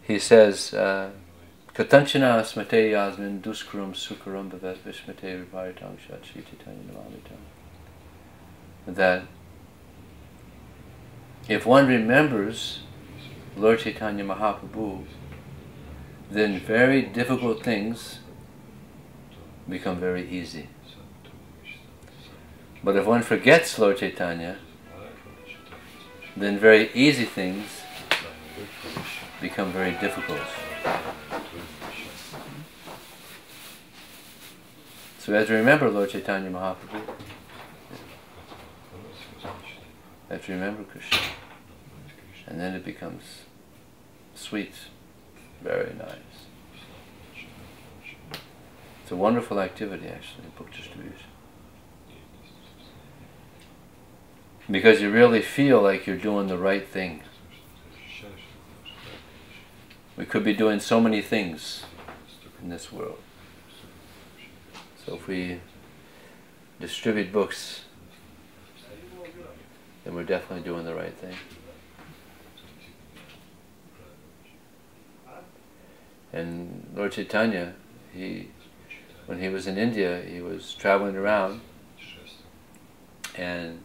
He says, Katanchana smate yasmin duskrum sukaram bhavet vishmate viparitang shat Shri Chaitanya namamitam. That if one remembers Lord Chaitanya Mahaprabhu, then very difficult things become very easy. But if one forgets Lord Chaitanya, then very easy things become very difficult. So we have to remember Lord Chaitanya Mahaprabhu. We have to remember Krishna. And then it becomes sweet, very nice. It's a wonderful activity, actually, book distribution. Because you really feel like you're doing the right thing. We could be doing so many things in this world. So if we distribute books, then we're definitely doing the right thing. And Lord Chaitanya, when he was in India, he was traveling around, and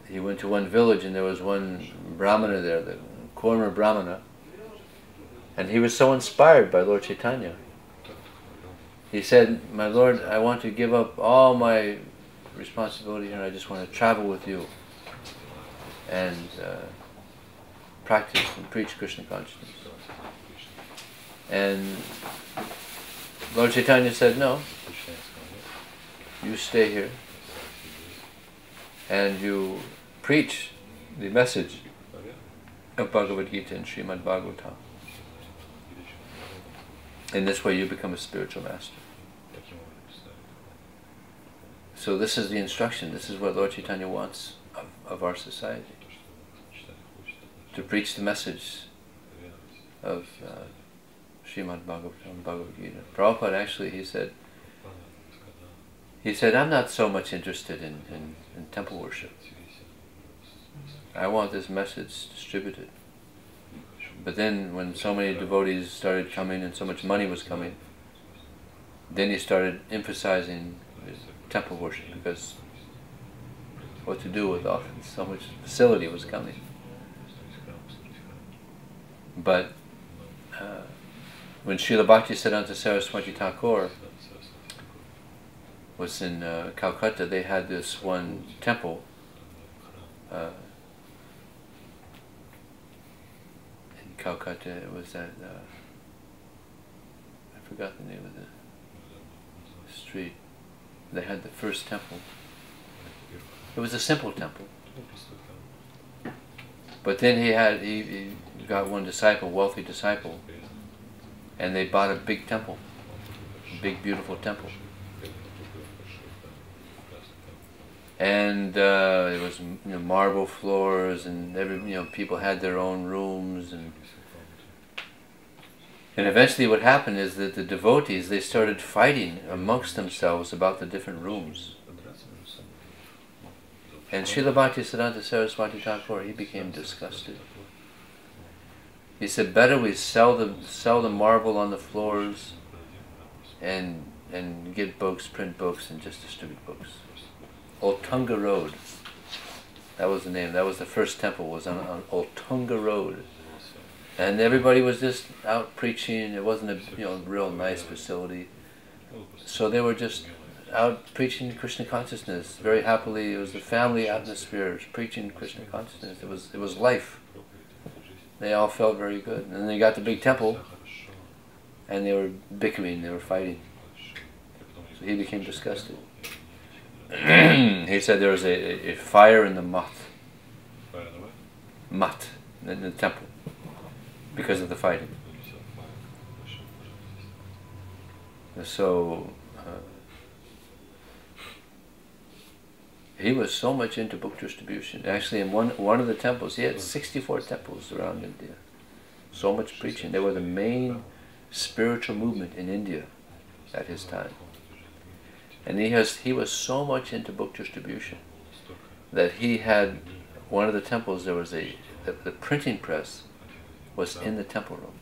he went to one village, and there was one Brahmana there, the Kurma Brahmana, and he was so inspired by Lord Chaitanya. He said, my Lord, I want to give up all my responsibility here, and I just want to travel with you and practice and preach Krishna consciousness. And Lord Chaitanya said, no, you stay here and you preach the message of Bhagavad Gita and Srimad Bhagavatam. In this way you become a spiritual master. So this is the instruction. This is what Lord Chaitanya wants of our society. To preach the message of Srimad Bhagavatam, Bhagavad Gita. Prabhupada actually, he said, I'm not so much interested in temple worship. I want this message distributed. But then when so many devotees started coming and so much money was coming, then he started emphasizing temple worship, because what to do with all so much facility was coming. But when Srila Bhaktisiddhanta Saraswati Thakur was in Calcutta, they had this one temple in Calcutta. It was at, I forgot the name of the street. They had the first temple. It was a simple temple. But then he got one disciple, wealthy disciple, and they bought a big temple, a big beautiful temple. And it was marble floors, and people had their own rooms, and eventually what happened is that the devotees, they started fighting amongst themselves about the different rooms. And Srila Bhaktisiddhanta Saraswati Thakur, he became disgusted. He said, better we sell the marble on the floors and get books, print books, and just distribute books. Oltunga Road, that was the name. That was the first temple, was on Oltunga Road. And everybody was just out preaching. It wasn't a real nice facility. So they were just out preaching Krishna consciousness very happily. It was the family atmosphere. It was preaching Krishna consciousness. It was life. They all felt very good. And then they got the big temple, and they were bickering. They were fighting. So he became disgusted. He said there was a fire in the mat in the temple, because of the fighting. So he was so much into book distribution. Actually, in one of the temples, he had 64 temples around India. So much preaching. They were the main spiritual movement in India at his time. And he was so much into book distribution that he had one of the temples. There was the printing press was in the temple room,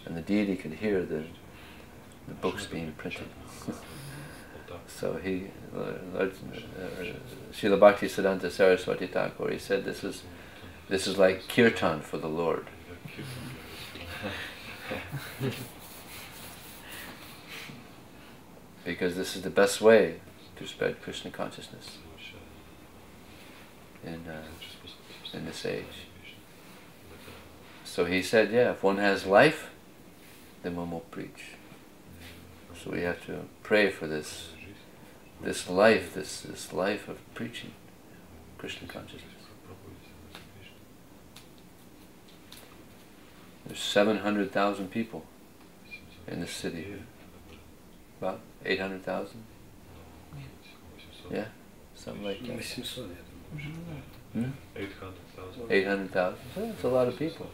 and the deity could hear the books being printed. So Srila Bhaktisiddhanta Saraswati Thakur, he said, this is like kirtan for the Lord. Because this is the best way to spread Krishna consciousness in this age. So he said, yeah, if one has life, then one will preach. So we have to pray for this life of preaching Krishna consciousness. There's 700,000 people in the city. About 800,000? Yeah, something like that. 800,000. That's a lot of people.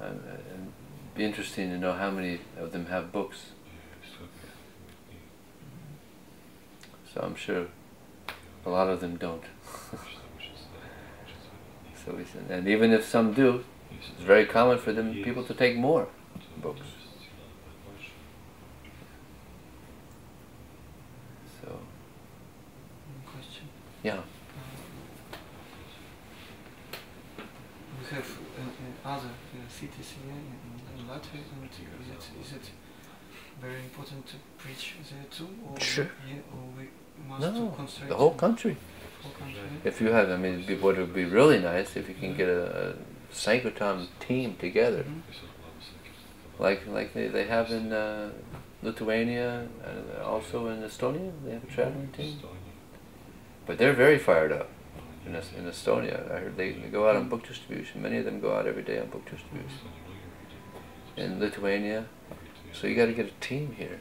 It'd be interesting to know how many of them have books. So I'm sure a lot of them don't. So we said, and even if some do, it's very common for people to take more books. So. Question. Yeah. We have other cities here in Latvia, and is it very important to preach there too? Or Sure. Yeah, or we must concentrate the whole on country. whole country? If you have, what would be really nice if you can get a Sankirtan team together, like they have in Lithuania, and also in Estonia. They have a traveling team, but they're very fired up. In Estonia, I heard they go out on book distribution. Many of them go out every day on book distribution. In Lithuania, so you got to get a team here,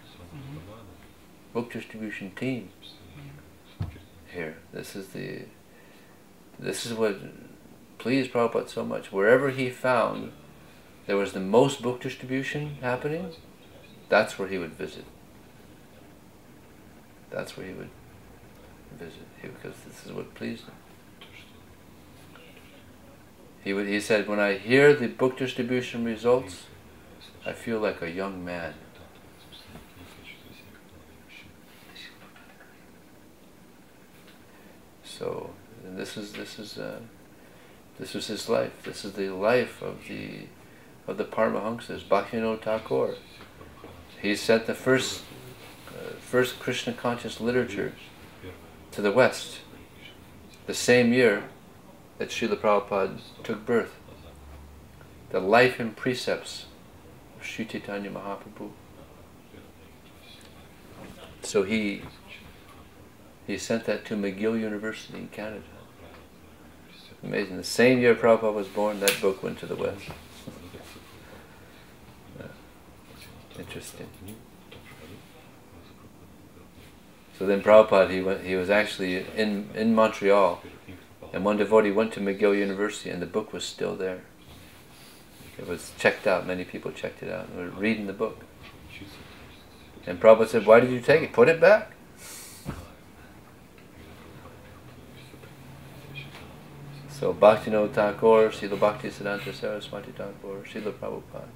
book distribution team. here. This is what pleased Prabhupada so much. Wherever he found there was the most book distribution happening, that's where he would visit. That's where he would visit, because this is what pleased him. He said, when I hear the book distribution results, I feel like a young man. So, and this was his life. This is the life of the Paramahamsas. Bhaktivinoda Thakur. He sent the first Krishna conscious literature to the West, the same year that Srila Prabhupada took birth. The life and precepts of Sri Chaitanya Mahaprabhu. So he sent that to McGill University in Canada. Amazing. The same year Prabhupada was born, that book went to the West. Interesting. So then Prabhupada, he was actually in Montreal, and one devotee went to McGill University and the book was still there. It was checked out, many people checked it out and were reading the book. And Prabhupada said, why did you take it? Put it back. So Bhaktivinoda Thakur, Srila Bhaktisiddhanta Saraswati Thakur, Srila Prabhupada,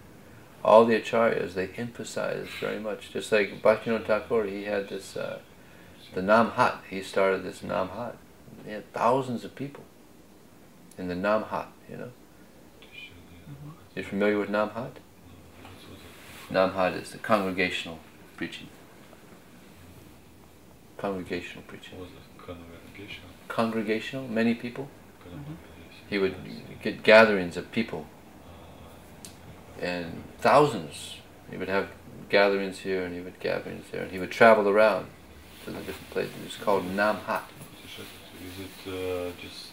all the acharyas, they emphasized very much. Just like Bhaktivinoda Thakur, he had this, the Namhat, he started this Namhat. He had thousands of people in the Namhat, you know. You're familiar with Namhat? Namhat is the congregational preaching. Congregational preaching. Congregational, many people. He would get gatherings of people, and thousands. He would have gatherings here and he would gatherings there, and he would travel around to the different places. It's called Namhat. Is it just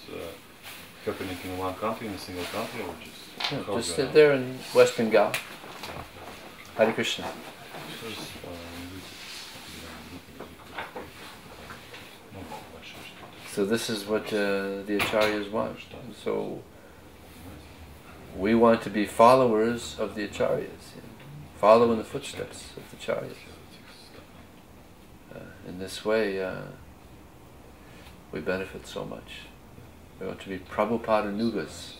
happening in one country, in a single country, or just? No, just there in West Bengal. Hare Krishna. So this is what the acharyas want. So we want to be followers of the acharyas, follow in the footsteps of the acharyas. In this way, we benefit so much. We want to be Prabhupada Nugas,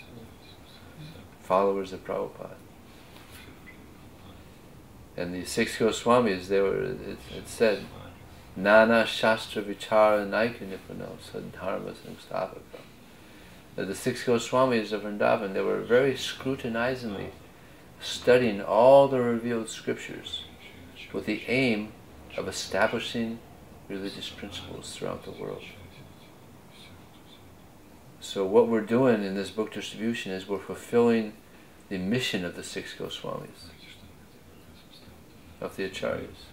followers of Prabhupada. And the 6 Goswamis, they were, it said, Nana Shastra Vichara Naika Nipano Sadharma Samstapaka. The 6 Goswamis of Vrindavan, they were very scrutinizingly studying all the revealed scriptures with the aim of establishing religious principles throughout the world. So what we're doing in this book distribution is we're fulfilling the mission of the 6 Goswamis, of the acharyas.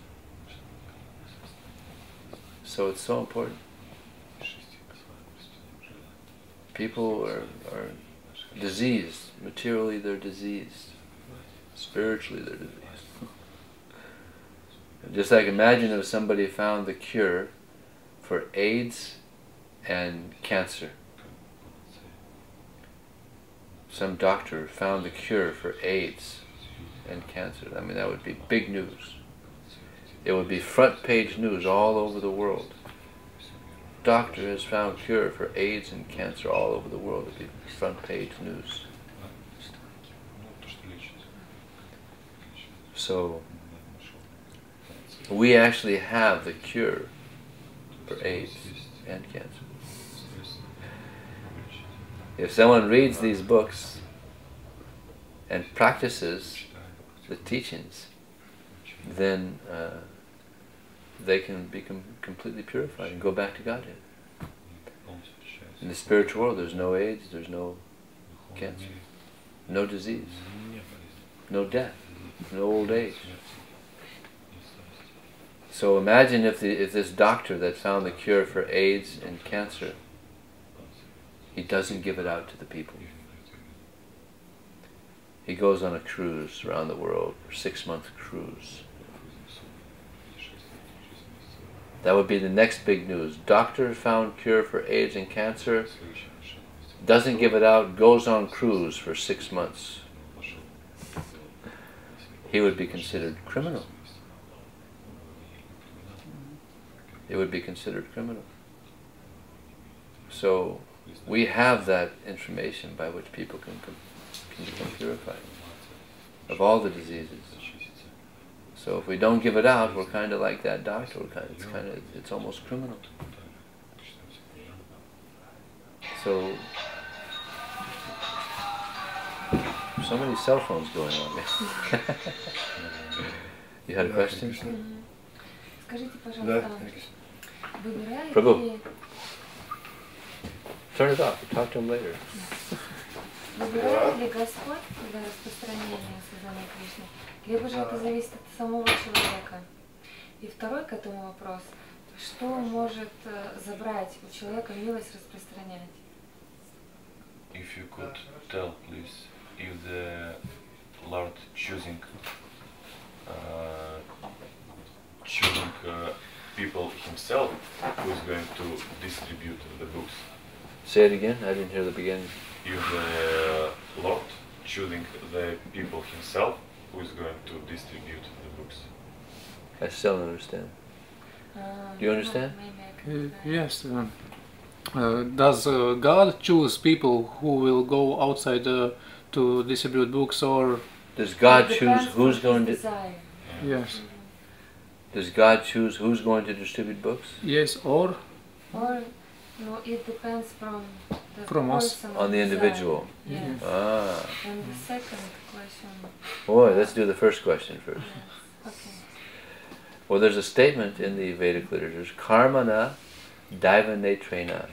So it's so important. People are diseased. Materially they're diseased. Spiritually they're diseased. Just like imagine if somebody found the cure for AIDS and cancer. Some doctor found the cure for AIDS and cancer. I mean, that would be big news. It would be front page news all over the world. Doctor has found cure for AIDS and cancer all over the world. It would be front page news. So we actually have the cure for AIDS and cancer. If someone reads these books and practices the teachings, then they can become completely purified and go back to Godhead. In the spiritual world, there's no AIDS, there's no cancer, no disease, no death, no old age. So imagine if this doctor that found the cure for AIDS and cancer, he doesn't give it out to the people. He goes on a cruise around the world, a 6-month cruise. That would be the next big news. Doctor found cure for AIDS and cancer, doesn't give it out, goes on cruise for 6 months. He would be considered criminal. It would be considered criminal. So we have that information by which people can become purified of all the diseases. So if we don't give it out, we're kind of like that doctor. It's almost criminal. So many cell phones going on. You had a question? Скажите, пожалуйста, выбирает Prabhu. ли... Turn it off. Talk to him later. Выбирает ли Господь для распространения сознания Кришны, либо же это зависит от самого человека? И второй к этому вопрос. Что может забрать у человека милость распространять? If you could tell, please, if the Lord choosing people himself who is going to distribute the books. Say it again. I didn't hear the beginning. If the Lord choosing the people himself who is going to distribute the books. I still don't understand. Do you understand? Yes. Does God choose people who will go outside to distribute books, or Does God choose who's going to? Desire. yes, Does God choose who's going to distribute books? yes, or Or no, it depends from the From us. person On the desire. individual. Yes. Ah, And the second question. boy, let's do the first question first. Yes. Okay. Well, there's a statement in the Vedic literatures, karmana daiva netrena.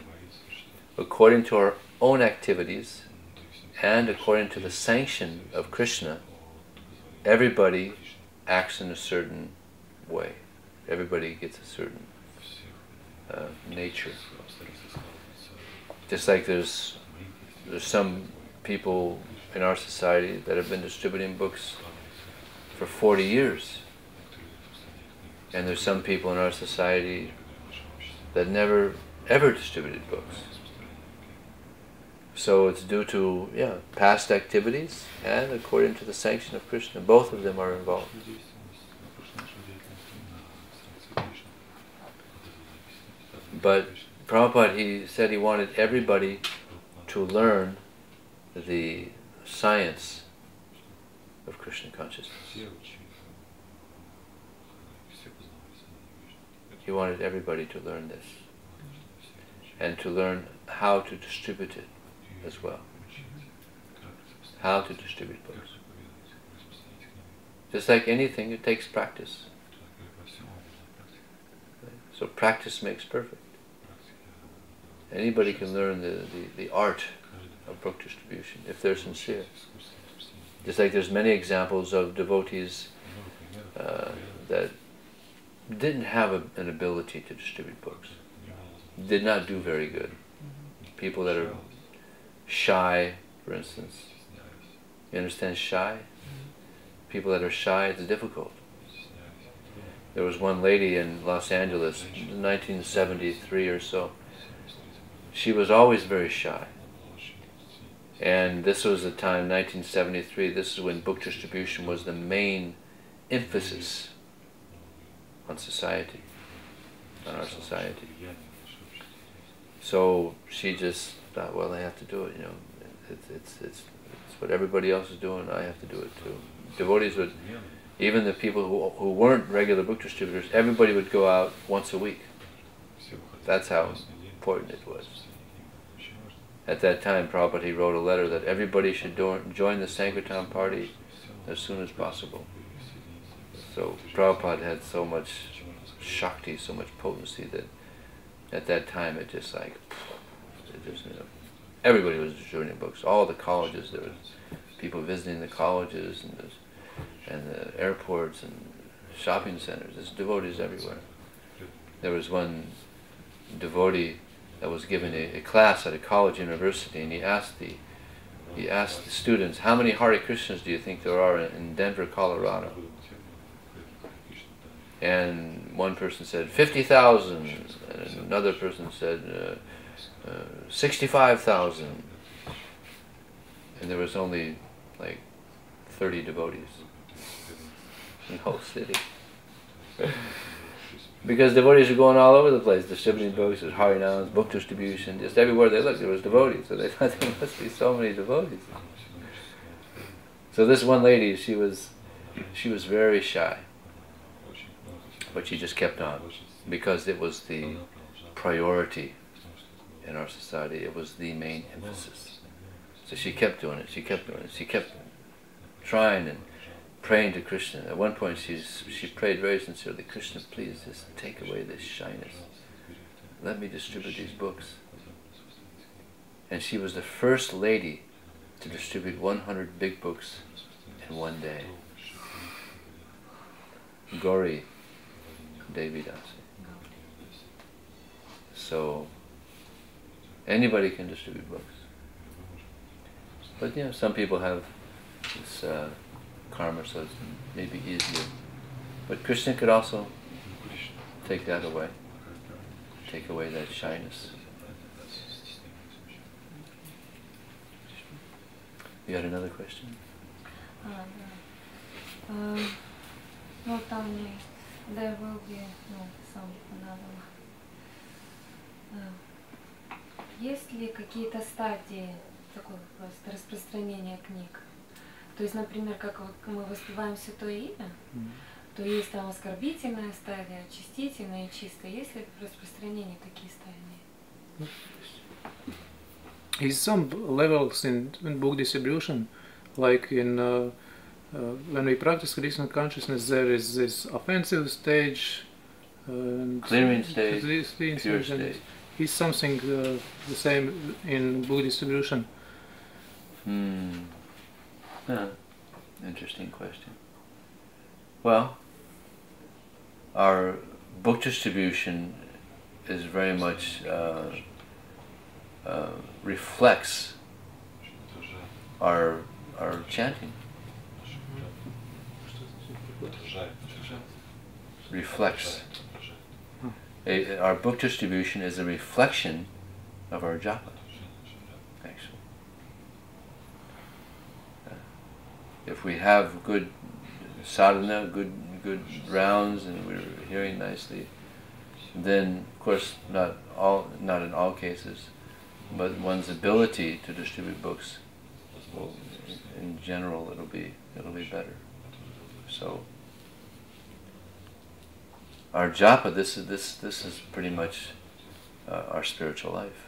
According to our own activities and according to the sanction of Krishna, everybody acts in a certain way. Everybody gets a certain nature. Just like there's some people in our society that have been distributing books for 40 years. And there's some people in our society that never ever distributed books. So it's due to past activities and according to the sanction of Krishna. Both of them are involved. But Prabhupada, he said he wanted everybody to learn the science of Krishna consciousness. He wanted everybody to learn this and to learn how to distribute it as well. How to distribute books. Just like anything, it takes practice. So practice makes perfect. Anybody can learn the art of book distribution if they're sincere. Just like there's many examples of devotees that didn't have an ability to distribute books. Did not do very good. People that are shy, for instance. You understand shy? People that are shy, it's difficult. There was one lady in Los Angeles, 1973 or so. She was always very shy. And this was the time, 1973, this is when book distribution was the main emphasis on society, on our society. So she just thought, well, I have to do it, you know. It's what everybody else is doing, I have to do it too. Devotees would, even the people who weren't regular book distributors, everybody would go out once a week. That's how important it was. At that time, Prabhupada, he wrote a letter that everybody should join the Sankirtan party as soon as possible. So Prabhupada had so much Shakti, so much potency that at that time it just like, everybody was distributing books. All the colleges, there was people visiting the colleges and the airports and shopping centers. There's devotees everywhere. There was one devotee that was given a class at a college university, and he asked the students, how many Hare Krishnas do you think there are in Denver, Colorado? And one person said 50,000, and another person said 65,000, and there was only like 30 devotees in the whole city. Because devotees are going all over the place, distributing books, there's Harinams, book distribution, just everywhere they looked there was devotees, so they thought there must be so many devotees. So this one lady, she was very shy, but she just kept on, because it was the priority in our society, it was the main emphasis. So she kept doing it, she kept trying and praying to Krishna. At one point she prayed very sincerely, Krishna, please just take away this shyness. Let me distribute these books. And she was the first lady to distribute 100 big books in one day. Gauri Devi Dasi. So anybody can distribute books. But some people have this karma, so it's maybe easier. But Krishna could also take that away, take away that shyness. You had another question? Ну, там there will be some another one. Есть ли какие-то стадии, такой вопрос, распространения книг? То есть, например, как вот мы воспеваем Святое Имя, то есть там оскорбительная стадия, очистительная и чистая. Есть ли в распространении такие стадии? Is some levels in book distribution, like in when we practice Krishna consciousness, there is this offensive stage, clearing stage, pure stage. Is something the same in book distribution? Interesting question. Well, our book distribution is very much reflects our chanting. Reflects. Our book distribution is a reflection of our japa, actually. If we have good sadhana, good rounds, and we're hearing nicely, then, of course, not in all cases, but one's ability to distribute books, will, in general, it'll be better. So, our japa, this is pretty much our spiritual life.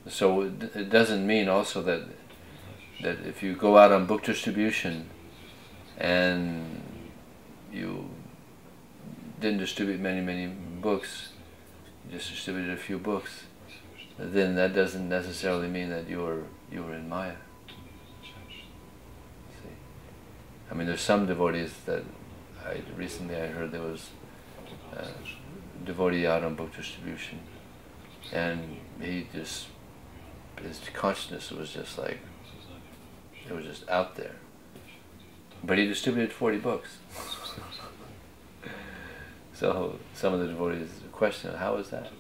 So it doesn't mean also that if you go out on book distribution and you didn't distribute many books, you just distributed a few books, then that doesn't necessarily mean that you were in Maya. See? I mean, there's some devotees that recently I heard there was a devotee out on book distribution, and his consciousness was just like, it was just out there. But he distributed 40 books. So some of the devotees question, how is that?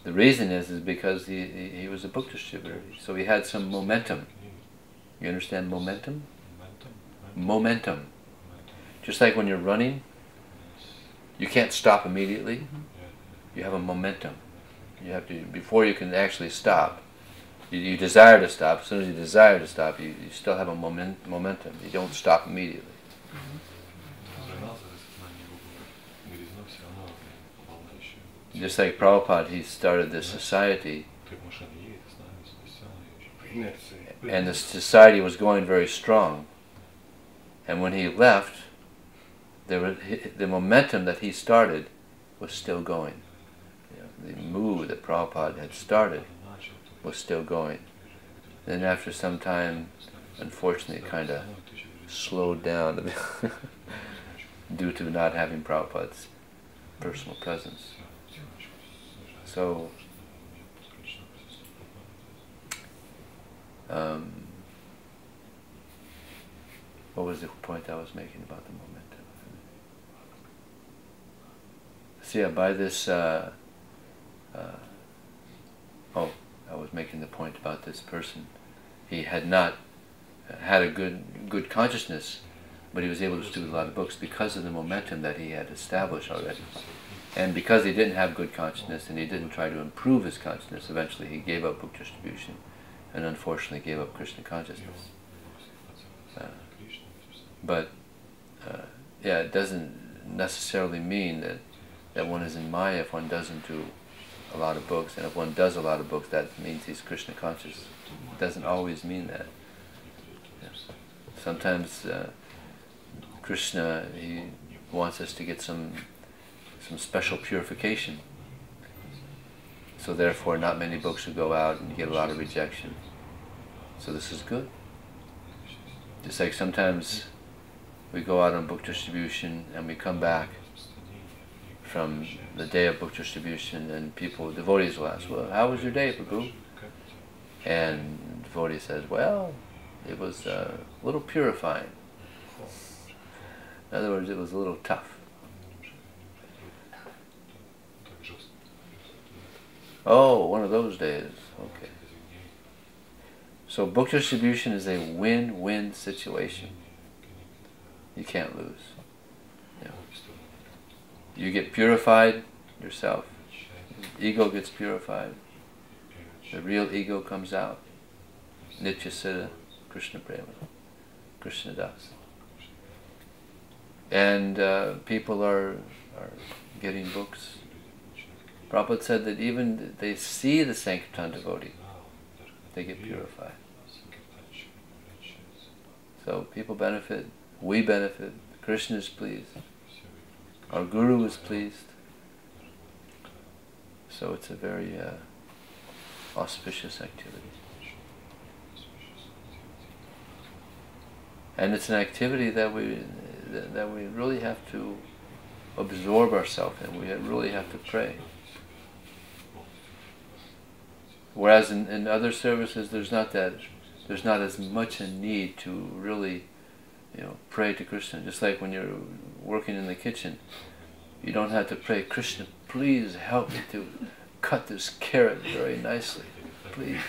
The reason is because he was a book distributor, so he had some momentum. You understand momentum? Momentum. Just like when you're running, you can't stop immediately. You have a momentum. You have to, before you can actually stop, you desire to stop. As soon as you desire to stop, you still have a momentum. You don't stop immediately. Just like Prabhupada, he started this society, and the society was going very strong. And when he left, the momentum that he started was still going. The mood that Prabhupada had started was still going. Then after some time, unfortunately, it kind of slowed down a bit due to not having Prabhupada's personal presence. So, what was the point I was making about the momentum? So yeah, by this, oh, I was making the point about this person. He had not had a good consciousness, but he was able to distribute a lot of books because of the momentum that he had established already. And because he didn't have good consciousness and he didn't try to improve his consciousness, eventually he gave up book distribution and unfortunately gave up Krishna consciousness. Yeah, it doesn't necessarily mean that one is in Maya if one doesn't do a lot of books, and if one does a lot of books, that means he's Krishna conscious. It doesn't always mean that. Yeah. Sometimes Krishna, he wants us to get some special purification. So therefore not many books will go out and you get a lot of rejection. So this is good. Just like sometimes we go out on book distribution and we come back from the day of book distribution and devotees will ask, well, how was your day, Prabhu? And the devotee says, well, it was a little purifying. In other words, it was a little tough. Oh, one of those days. Okay. So book distribution is a win-win situation. You can't lose. Yeah. You get purified yourself. Ego gets purified. The real ego comes out. Nitya Siddha, Krishna Prema, Krishna Das. And people are getting books. Prabhupada said that even they see the Sankirtan devotee, they get purified. So people benefit, we benefit, Krishna is pleased, our Guru is pleased. So it's a very auspicious activity. And it's an activity that we really have to absorb ourselves in. We really have to pray. Whereas in other services, there's not as much a need to really, pray to Krishna. Just like when you're working in the kitchen, you don't have to pray, Krishna, please help me to cut this carrot very nicely, please.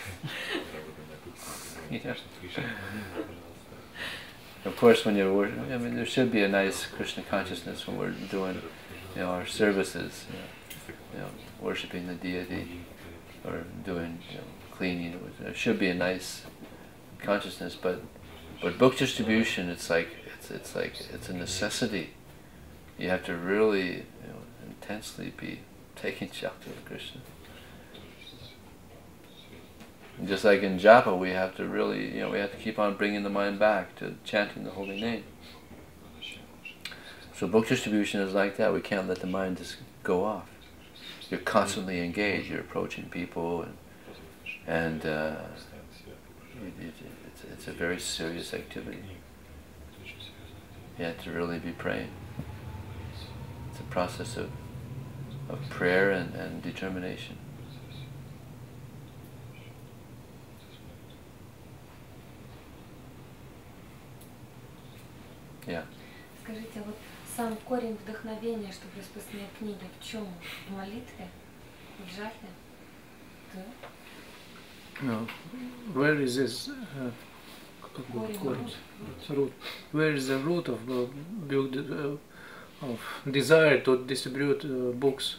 Of course, when you're working, there should be a nice Krishna consciousness when we're doing, our services, worshiping the deity, or doing cleaning. There should be a nice consciousness, but book distribution, it's a necessity. You have to really intensely be taking Shakti of Krishna. And just like in japa, we have to really, we have to keep on bringing the mind back to chanting the holy name. So book distribution is like that. We can't let the mind just go off. You're constantly engaged. You're approaching people, and it's a very serious activity. You have to really be praying. It's a process of prayer and determination. Yeah. Скажите, вот сам корень вдохновения, чтобы распространять книги, в чем? В молитве? В жертве? Да? No. Where is this root? Where is the root of desire to distribute books?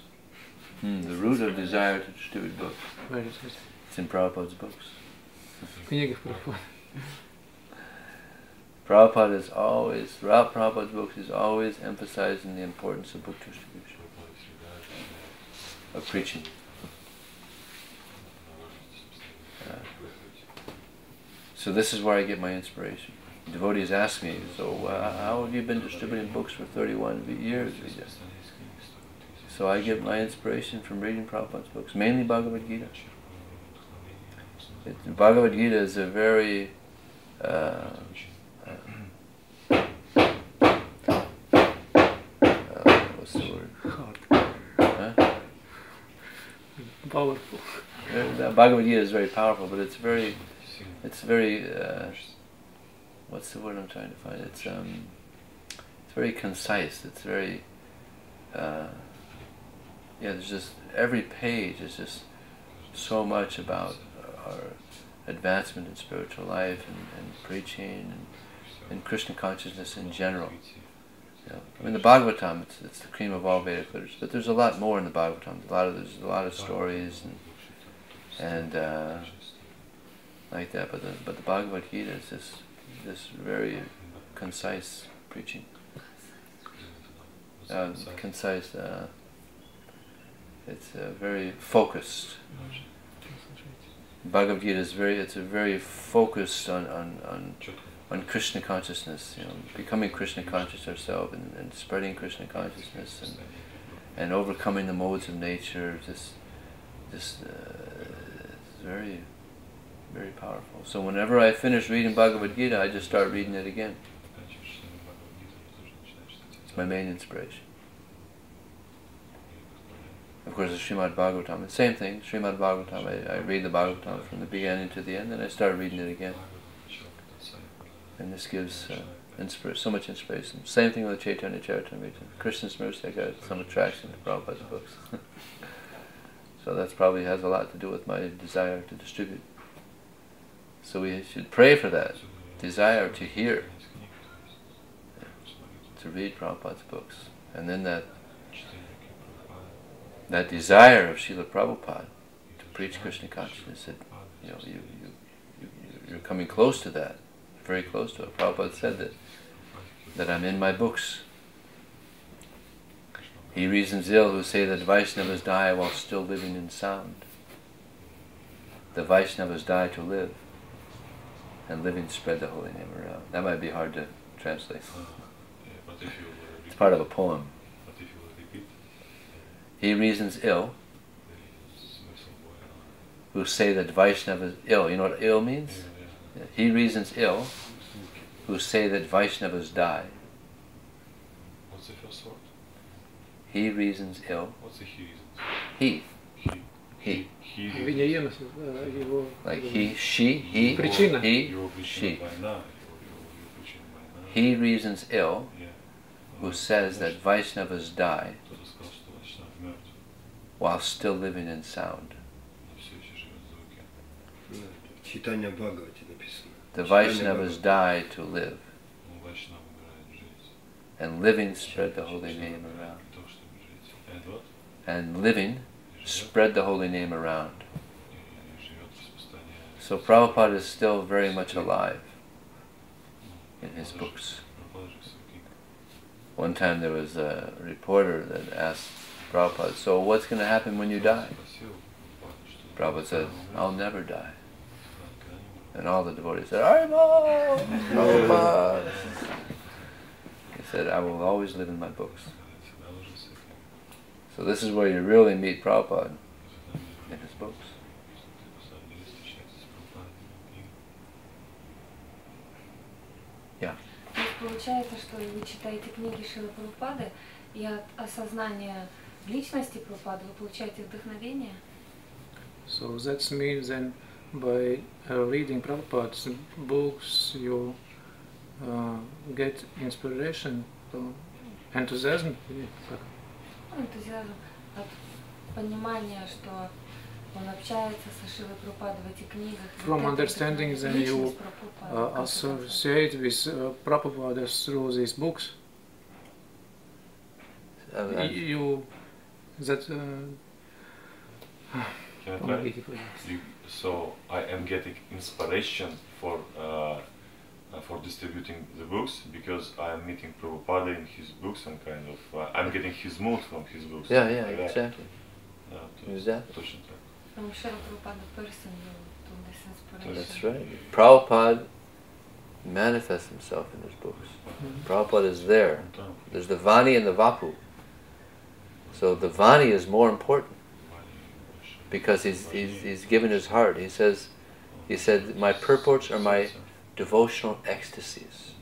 The root of desire to distribute books. Where is it? It's in Prabhupada's books. В книгах Прабхупады. Throughout Prabhupada's books, he's always emphasizing the importance of book distribution, of preaching. So this is where I get my inspiration. Devotees ask me, so how have you been distributing books for 31 years? So I get my inspiration from reading Prabhupada's books, mainly Bhagavad Gita. Bhagavad Gita is a very what's the word? Huh? Powerful. Bhagavad Gita is very powerful, but it's very what's the word I'm trying to find? It's very concise. It's very there's just, every page is just so much about our advancement in spiritual life and preaching and Krishna consciousness in general. I mean, the Bhagavatam, it's the cream of all Vedic literature, but there's a lot more in the Bhagavatam. There's a lot of stories and like that. But the Bhagavad Gita is this very concise preaching. Concise. It's very focused. Bhagavad Gita is very focused on Krishna consciousness, becoming Krishna conscious ourselves and spreading Krishna consciousness and overcoming the modes of nature. It's very, very powerful. So whenever I finish reading Bhagavad Gita, I just start reading it again. It's my main inspiration. Of course, the Srimad Bhagavatam, the same thing. Srimad Bhagavatam, I read the Bhagavatam from the beginning to the end, and I start reading it again. And this gives so much inspiration. Same thing with Chaitanya Charitamrita. Krishna Smriti, I got some attraction to Prabhupada's books. So that probably has a lot to do with my desire to distribute. So we should pray for that desire to hear, to read Prabhupada's books. And then that desire of Srila Prabhupada to preach Krishna consciousness, that you're coming close to that, very close to it. Prabhupada said that I'm in my books. He reasons ill who say that Vaishnavas die while still living in sound. The Vaishnavas die to live, and living spread the holy name around. That might be hard to translate. It's part of a poem. He reasons ill who say that Vaishnavas ill. You know what ill means? He reasons ill who say that Vaishnavas die. What's the first word? He reasons ill. What's the he reasons? He. Like he, she, he, Причина. he, she. He reasons ill who says that Vaishnavas die while still living in sound. Читание Бхагавати написано. The Vaishnavas die to live, and living spread the holy name around. And living spread the holy name around. So Prabhupada is still very much alive in his books. One time there was a reporter that asked Prabhupada, so what's going to happen when you die? Prabhupada said, I'll never die. And all the devotees said, Haribol! Prabhupada! He said, I will always live in my books. So this is where you really meet Prabhupada, in his books. Yeah. То есть получается, что вы читаете книги Шрилы Прабхупады, и от осознания личности Прабхупады вы получаете вдохновение? So that means then by reading Prabhupada's books you get inspiration, enthusiasm. Энтузиазм от понимания, что он общается со Шрилой Прабхупадой в этих книгах. From understanding then you associate with Prabhupada through these books. You that Can I try? So I am getting inspiration for distributing the books because I am meeting Prabhupada in his books and kind of I'm getting his mood from his books. Yeah, like exactly. Exactly. Точно так. From Srila Prabhupada person to this inspiration. That's right. Prabhupada manifests himself in his books. Prabhupada is there. There's the Vani and the Vapu. So the Vani is more important because he's given his heart. He said, my purports are my devotional ecstasies.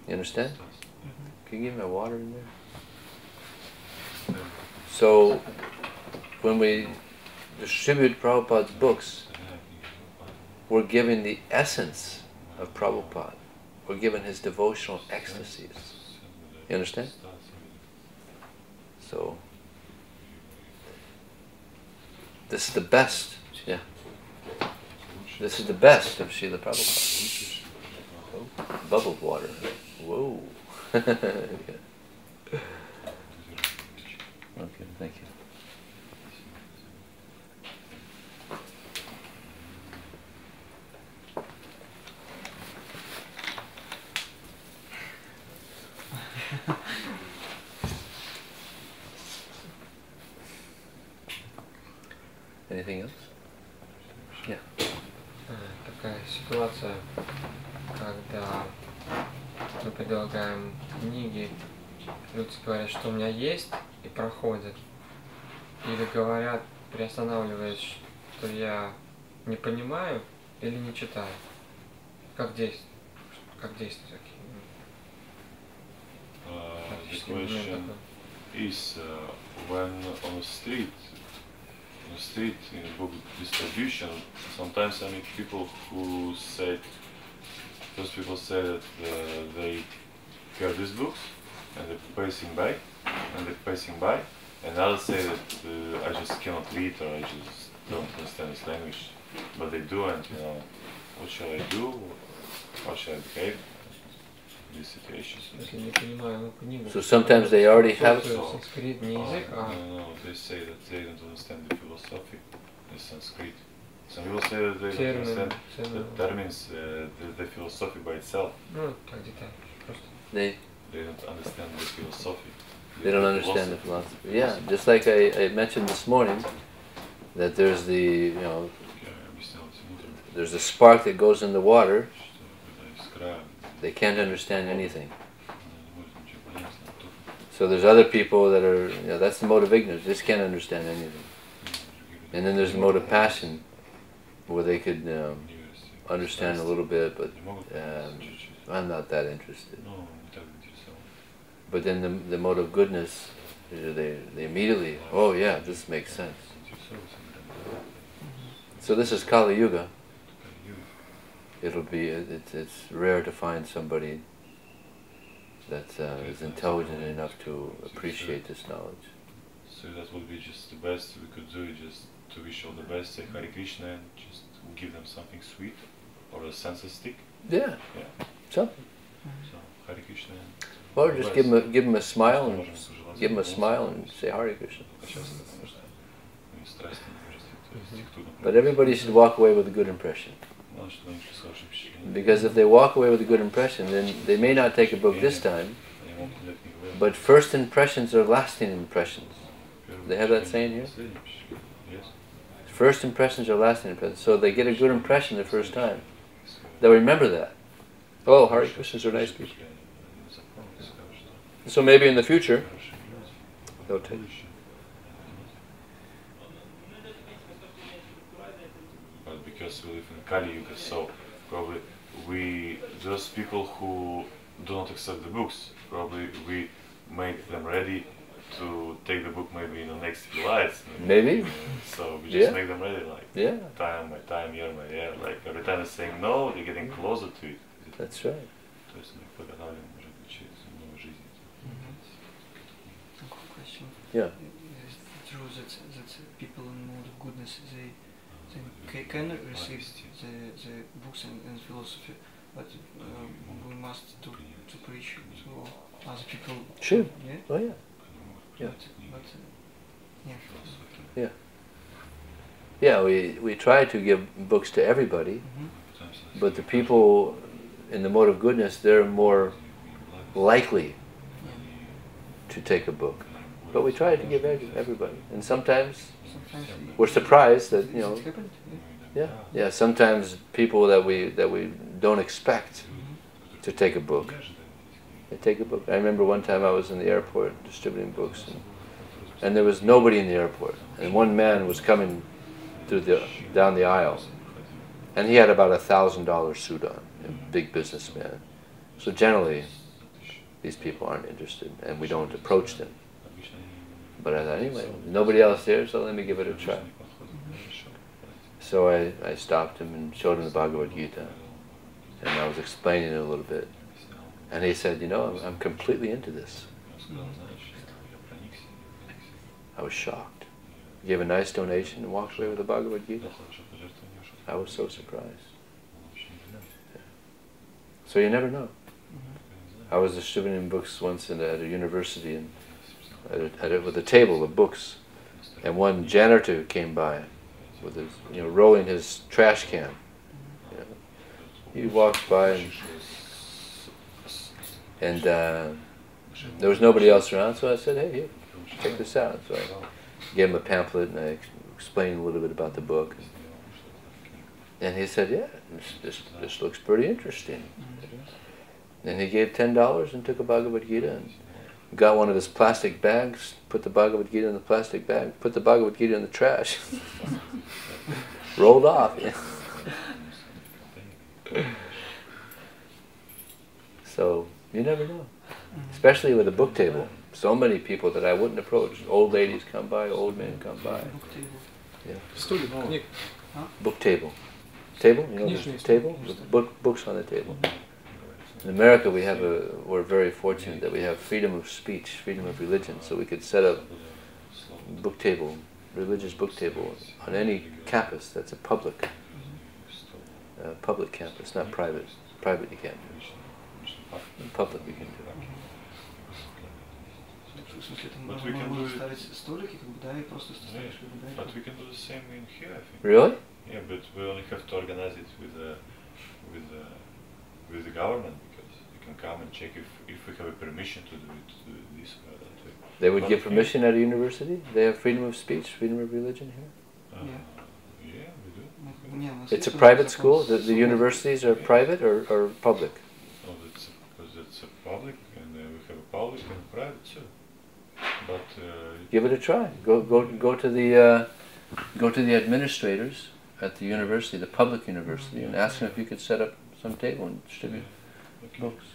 You understand? Can you give me my water in there? So when we distribute Prabhupada's books, we're giving the essence of Prabhupada. We're giving his devotional ecstasies. You understand? So This is the best. Yeah. This is the best of Srila Prabhupada. Oh, bubbled water. Whoa. Okay, thank you. Anything else? Yeah. Такая ситуация, когда мы предлагаем книги, люди говорят, что у меня есть, и проходят. Или говорят, приостанавливаясь, что я не понимаю или не читаю. Как действовать? Как действовать такие? The question is when on the street in book distribution, sometimes I meet people who say, those people say that they hear these books and they're passing by, and others say that I just cannot read or I just don't understand this language, but they do, and what shall I do? How shall I behave in these situations? So sometimes they already have No, they say that they don't understand the philosophy, the Sanskrit. Some people say that they don't understand the terms, the philosophy by itself. They don't understand the philosophy. They don't understand the philosophy. Yeah, just like I mentioned this morning, that there's the there's a spark that goes in the water. They can't understand anything. So there's other people that are, that's the mode of ignorance, they just can't understand anything. And then there's the mode of passion, where they could understand a little bit, but I'm not that interested. But then the mode of goodness, they immediately, oh yeah, this makes sense. So this is Kali Yuga. It's rare to find somebody that is intelligent enough to appreciate this knowledge. So that would be just the best we could do, just to wish all the best, say Hare Krishna, and just give them something sweet, or a sense stick. Yeah. Something. So Hare Krishna. Or just give them a smile and say Hare Krishna. But everybody should walk away with a good impression. Because if they walk away with a good impression, then they may not take a book this time, but first impressions are lasting impressions. They have that saying here? First impressions are lasting impressions. So they get a good impression the first time. They'll remember that. Oh, Hare Krishnas are nice people. So maybe in the future, they'll take. But because we live in Kali Yuga, so probably those people who do not accept the books, probably we make them ready to take the book maybe in the next few lives. Maybe. So we just make them ready, like time by time, year by year. Like every time they're saying no, they're getting closer to it. That's right. Yeah. It's true that people in mode of goodness, they can receive the books and philosophy, but we must to preach to other people. Sure. Yeah? Oh yeah. Yeah. Yeah. Yeah, we try to give books to everybody, but the people in the mode of goodness, they're more likely to take a book. But we try to give everybody, and sometimes we're surprised that sometimes people that we don't expect to take a book, they take a book. I remember one time I was in the airport distributing books, and there was nobody in the airport, and one man was coming down the aisle, and he had about $1,000 suit on, a big businessman. So generally, these people aren't interested, and we don't approach them. But I thought, anyway, nobody else there, so let me give it a try. So I stopped him and showed him the Bhagavad Gita, and I was explaining it a little bit. And he said, I'm completely into this. I was shocked. gave a nice donation, and walked away with the Bhagavad Gita. I was so surprised. Yeah. So you never know. I was distributing books once at a university, and with a table of books, and one janitor came by with his, rolling his trash can. He walked by, and there was nobody else around, so I said, "Hey, here, check this out." So I gave him a pamphlet, and I explained a little bit about the book. And he said, "Yeah, this looks pretty interesting." And he gave $10 and took a Bhagavad Gita and got one of his plastic bags, put the Bhagavad Gita in the plastic bag, put the Bhagavad Gita in the trash, rolled off. So you never know, especially with a book table. So many people that I wouldn't approach. Old ladies come by, old men come by. Yeah. Book table. Table? Table? Books on the table. In America, we're very fortunate that we have freedom of speech, freedom of religion, so we could set up book table, religious book table on any campus that's a public campus, not private. Private you can't do. In public you can do. But we can do the same in here, I think. Really? Yeah, but we only have to organize it with the government, because you can come and check if we have a permission to do it this way or that way. They would give permission at a university? They have freedom of speech, freedom of religion here? Yeah, we do. It's a private school? The universities are private or public? No, because it's a public, and we have a public and private too. But give it a try. Go to the administrators at the university, the public university, and ask them if you could set up some table and distribute books.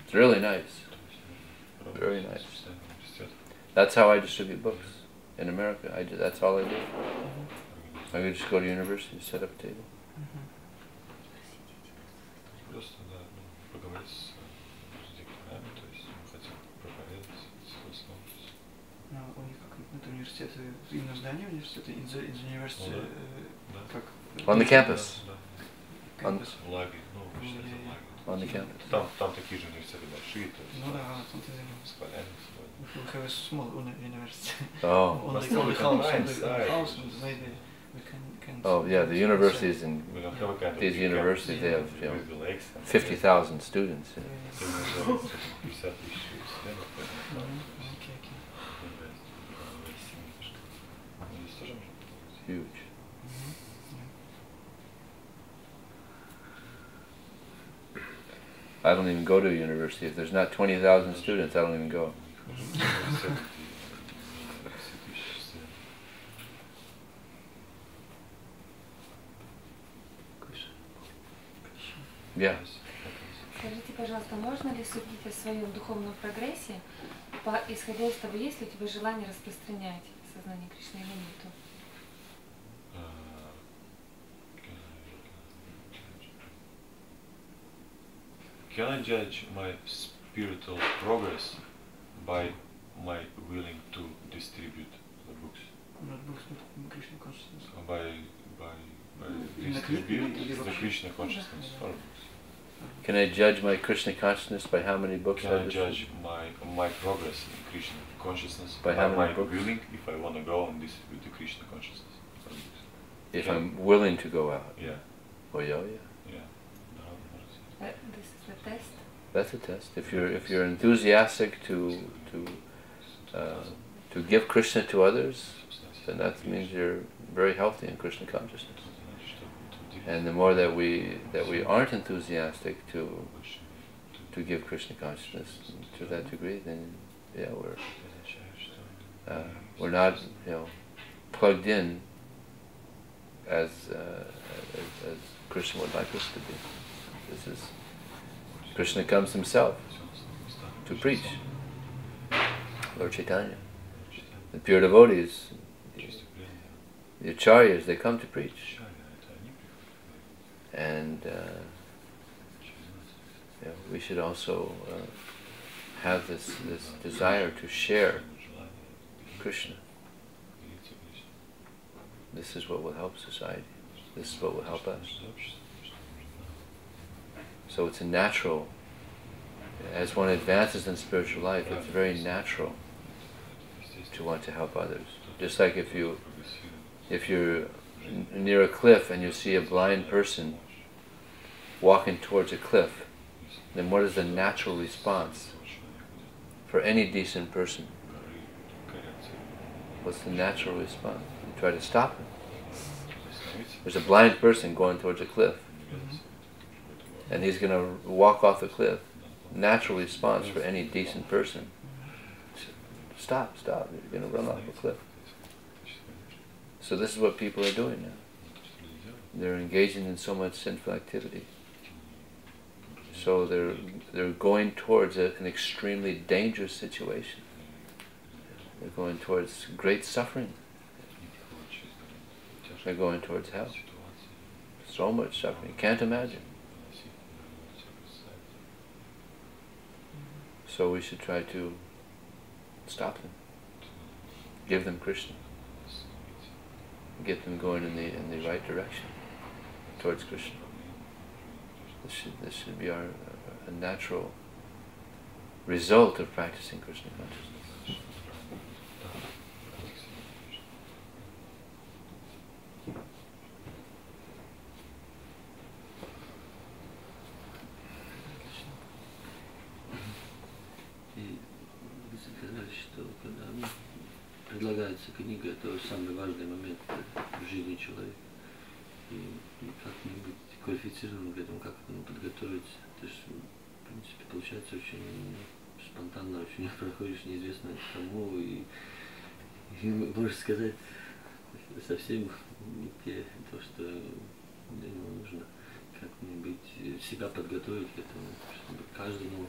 It's really nice. Very nice. That's how I distribute books in America. That's all I do. I could just go to university and set up a table. On the campus. On the campus. Там такие же университеты большие, то есть с полями. We have a small university. Oh. Only house, maybe we can. Oh yeah, the universities in these universities, they have 50,000 students. Huge. I don't even go to a university. If there's not 20,000 students, I don't even go. Yeah. Скажите, пожалуйста, можно ли судить о своем духовном прогрессе, исходя из того, есть ли у тебя желание распространять сознание Кришны или нету? Can I judge my spiritual progress by my willing to distribute the books? Not books, but Krishna consciousness. By distribute the Krishna consciousness for books. Can I judge my Krishna consciousness by how many books Can I judge my progress in Krishna consciousness by how many books? Willing, if I want to go and distribute the Krishna consciousness for books? If I'm willing to go out? Yeah. Oh yeah, yeah. This is the test. That's a test. If you're enthusiastic to give Krishna to others, then that means you're very healthy in Krishna consciousness. And the more that we aren't enthusiastic to give Krishna consciousness to that degree, then yeah, we're not plugged in as Krishna would like us to be. This is Krishna comes himself to preach. Lord Chaitanya, the pure devotees, the acharyas, they come to preach. And we should also have this desire to share Krishna. this is what will help society. This is what will help us. So it's a natural, as one advances in spiritual life, it's very natural to want to help others. Just like if you're near a cliff and you see a blind person walking towards a cliff, then what is the natural response for any decent person? What's the natural response? You try to stop him. There's a blind person going towards a cliff, and he's going to walk off the cliff. Natural response for any decent person: stop, stop, you're going to run off a cliff. So this is what people are doing now. They're engaging in so much sinful activity. So they're going towards an extremely dangerous situation. They're going towards great suffering. They're going towards hell. So much suffering, you can't imagine. So we should try to stop them, give them Krishna, get them going in the right direction towards Krishna. This should be a natural result of practicing Krishna consciousness. Предлагается книга, это самый важный момент в жизни человека. И как-нибудь квалифицирован к этому, как к этому подготовиться. Это же, в принципе, получается очень спонтанно, очень проходишь неизвестно к кому, и можно сказать, совсем не то, что для него нужно как-нибудь себя подготовить к этому, чтобы каждому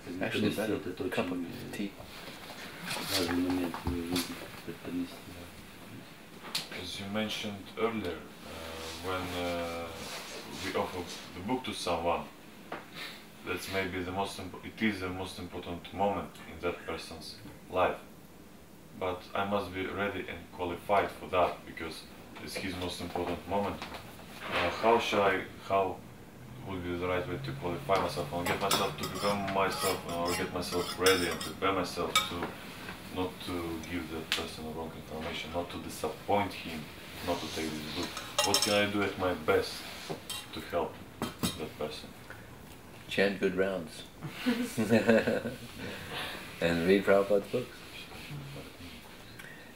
поднести этот очень важный момент в его жизни поднести. As you mentioned earlier, when we offer the book to someone, that's maybe it is the most important moment in that person's life. But I must be ready and qualified for that, because it's his most important moment. How would be the right way to qualify myself and get myself to become myself, or get myself ready and prepare myself to not to give that person wrong information, not to disappoint him, not to take this book? What can I do at my best to help that person? Chant good rounds. And read Prabhupada's books.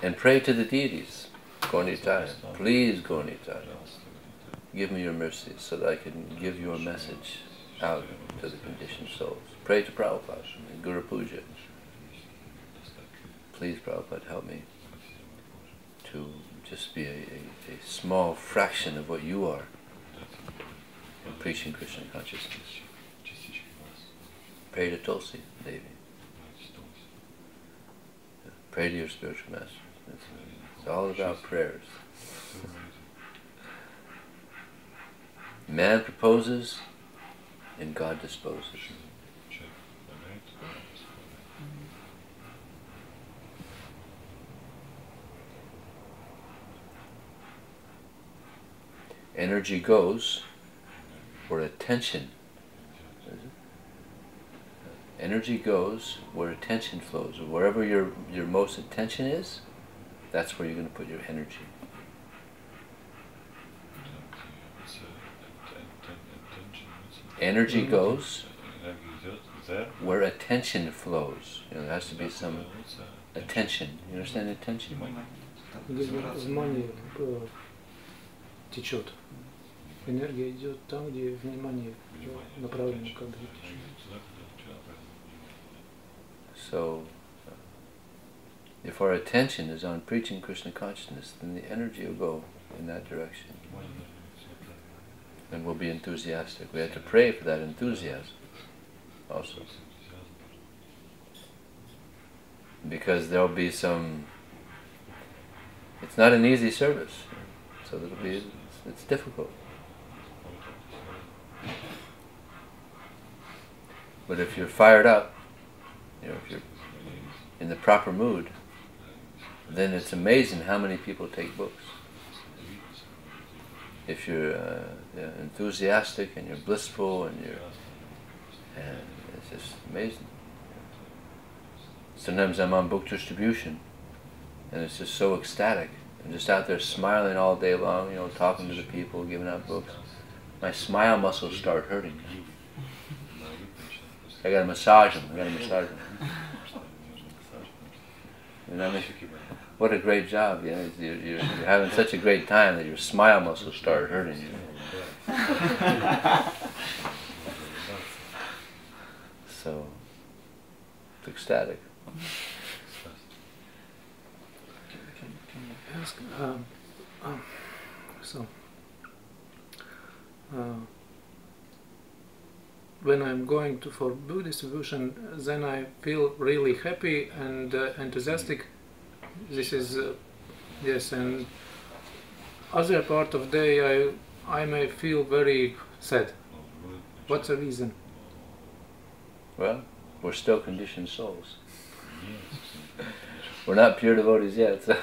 And pray to the deities. Gaura-Nitaya, please Gaura-Nitaya, give me your mercy so that I can give your message out to the conditioned souls. Pray to Prabhupada and Guru Puja. Please, Prabhupada, help me to just be a small fraction of what you are in preaching Krishna consciousness. Pray to Tulsi Devi. Pray to your spiritual master. It's all about prayers. Man proposes and God disposes. Energy goes where attention. Energy goes where attention flows. Wherever your most attention is, that's where you're going to put your energy. Energy goes where attention flows. You know, there has to be some attention. You understand attention? Внимание течет. Энергия идет там, где внимание направлено к объекту. So, if our attention is on preaching Krishna consciousness, then the energy will go in that direction. And we'll be enthusiastic. We have to pray for that enthusiasm also. Because there'll be some... It's not an easy service. So it's difficult. But if you're fired up, you know, if you're in the proper mood, then it's amazing how many people take books. If you're enthusiastic and you're blissful and it's just amazing. Sometimes I'm on book distribution and it's just so ecstatic. I'm just out there smiling all day long, talking to the people, giving out books. My smile muscles start hurting. I gotta massage them. And I mean, what a great job! You're having such a great time that your smile muscles start hurting. So it's ecstatic. When I'm going for book distribution, then I feel really happy and enthusiastic. This is yes, and other part of day I may feel very sad. What's the reason? Well, we're still conditioned souls. We're not pure devotees yet. So.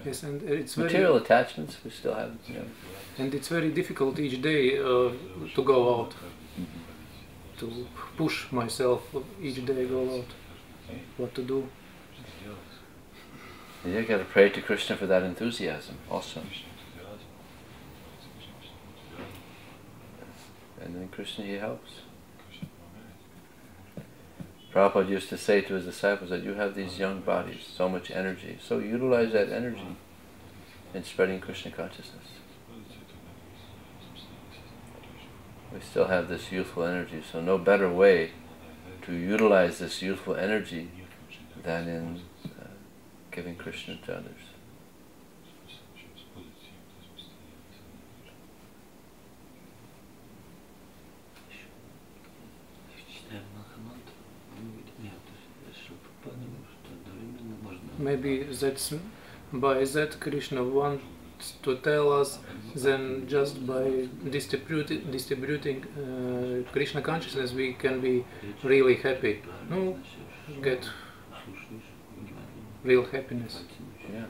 Yes, and it's material attachments we still have. And it's very difficult each day to go out, to push myself each day, go out, what to do. You got to pray to Krishna for that enthusiasm also. And then Krishna, he helps. Prabhupada used to say to his disciples that you have these young bodies, so much energy, so utilize that energy in spreading Krishna consciousness. We still have this youthful energy, so no better way to utilize this youthful energy than in giving Krishna to others. Maybe that's by that Krishna wants to tell us, then just by distributing Krishna consciousness we can be really happy. No, get real happiness. Yeah.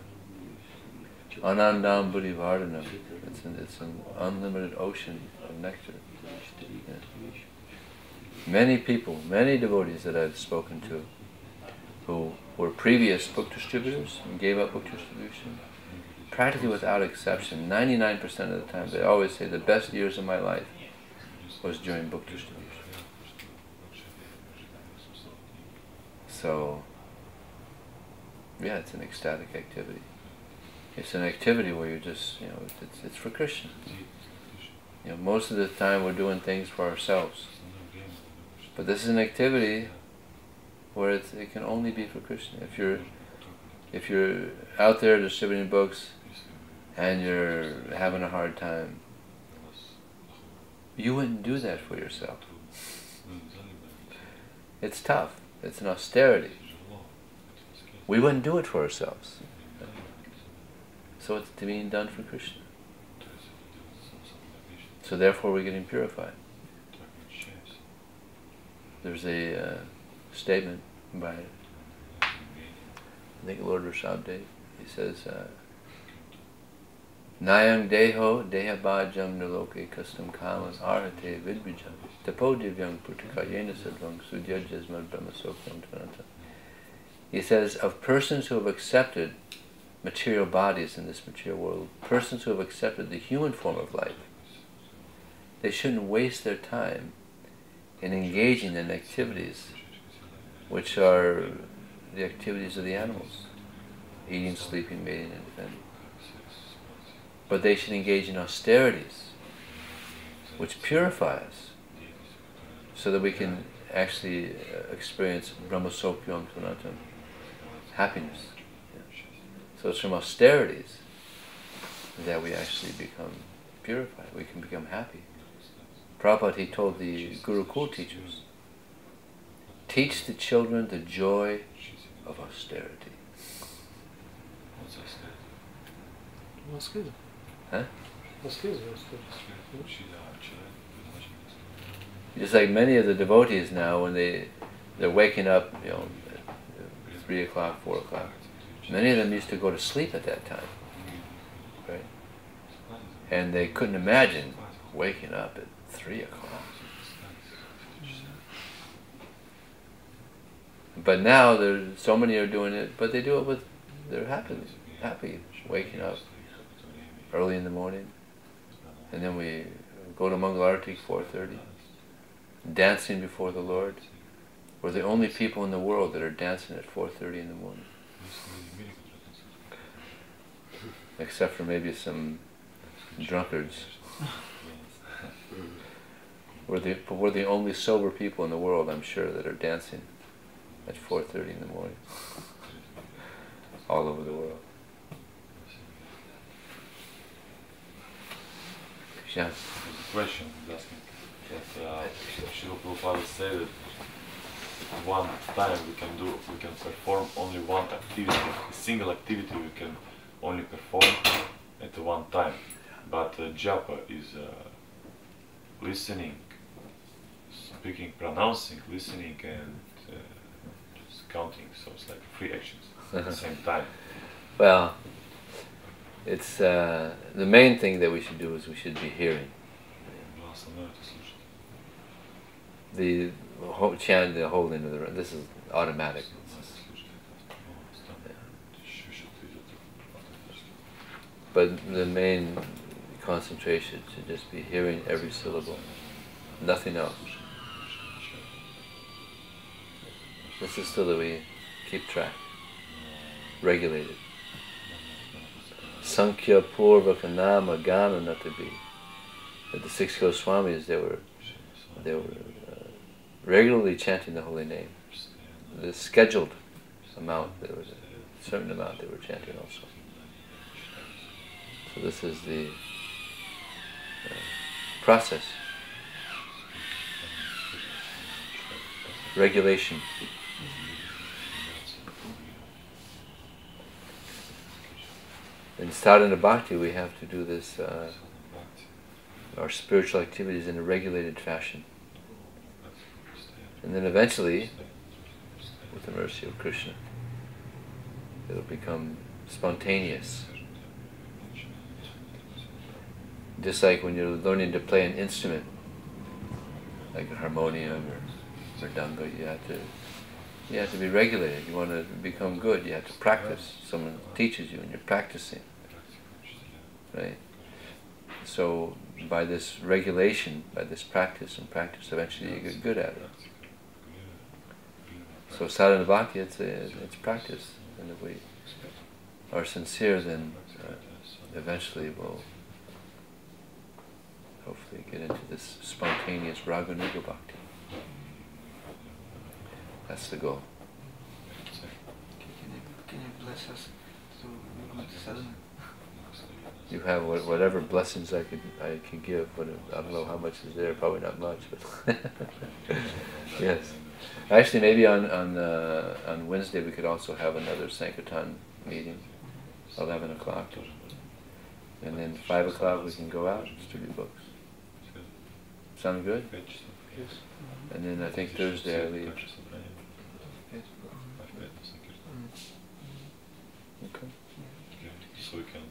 Anandam Buddhi Vardhanam. It's an unlimited ocean of nectar. Yeah. Many people, many devotees that I've spoken to who were previous book distributors and gave up book distribution, practically without exception, 99% of the time, they always say the best years of my life was during book distribution. So, yeah, it's an ecstatic activity. It's an activity where you're just, it's for Krishna. Most of the time we're doing things for ourselves. But this is an activity where it can only be for Krishna. If you're out there distributing books and you're having a hard time, you wouldn't do that for yourself. It's tough. It's an austerity. We wouldn't do it for ourselves. So it's being done for Krishna. So therefore we're getting purified. There's a statement by, I think, Lord Rishabdev. He says, Nayam deho dehabhajam naloke custom kamas arhate vidbijam tapodivyam putikayena sadvang sudyajasmad brahmasokyam tvananta. He says, of persons who have accepted material bodies in this material world, persons who have accepted the human form of life, they shouldn't waste their time in engaging in activities which are the activities of the animals, eating, sleeping, mating, and defending. But they should engage in austerities which purify us so that we can actually experience brahmasopyam tvanantam, happiness. So it's from austerities that we actually become purified, we can become happy. Prabhupada, he told the Gurukul teachers, teach the children the joy of austerity. What's good? Huh? What's good? Just like many of the devotees now, when they're waking up, 3 o'clock, 4 o'clock. Many of them used to go to sleep at that time, right? And they couldn't imagine waking up at 3 o'clock. But now there's so many are doing it, but they do it with, they're happy waking up early in the morning, and then we go to Mangal Arati 4:30, dancing before the Lord. We're the only people in the world that are dancing at 4:30 in the morning, except for maybe some drunkards. We're the only sober people in the world, I'm sure, that are dancing at 4:30 in the morning, all over the world. Yes. There's a question asking that Srila Prabhupada said that one time we can perform only one activity, a single activity we can only perform at one time. But japa is listening, speaking, pronouncing, listening, and just counting. So it's like 3 actions at the same time. Well, it's the main thing that we should do is we should be hearing. The whole chant, the whole end of the this is automatic. But the main concentration should just be hearing every syllable, nothing else. This is so that we keep track, regulated. Sankhya Purvaka Nama Gana Natabi. The 6 Goswamis, they were regularly chanting the holy name. The scheduled amount, there was a certain amount they were chanting also. So this is the process. Regulation. In sadhana bhakti, we have to do this, our spiritual activities in a regulated fashion. And then eventually, with the mercy of Krishna, it'll become spontaneous. Just like when you're learning to play an instrument, like a harmonium or mridanga, you have to be regulated. You want to become good, you have to practice. Someone teaches you and you're practicing. Right? So by this regulation, by this practice and practice, eventually you get good at it. So sadhana bhakti, it's practice. And if we are sincere, then eventually we'll hopefully get into this spontaneous raganuga bhakti. That's the goal. Can you bless us to go to sadhana? You have whatever blessings I could give, but I don't know how much is there. Probably not much, but yes. Actually, maybe on Wednesday we could also have another Sankirtan meeting, 11 o'clock, and then 5 o'clock we can go out and distribute books. Sound good? Yes. And then I think Thursday I leave. Okay. So we can.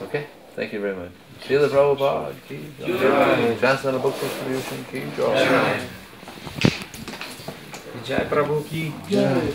Okay. Thank you very much. Srila Prabhupada ki jai. Transcendental Book Distribution ki jai. Jai Prabhu ki Jai.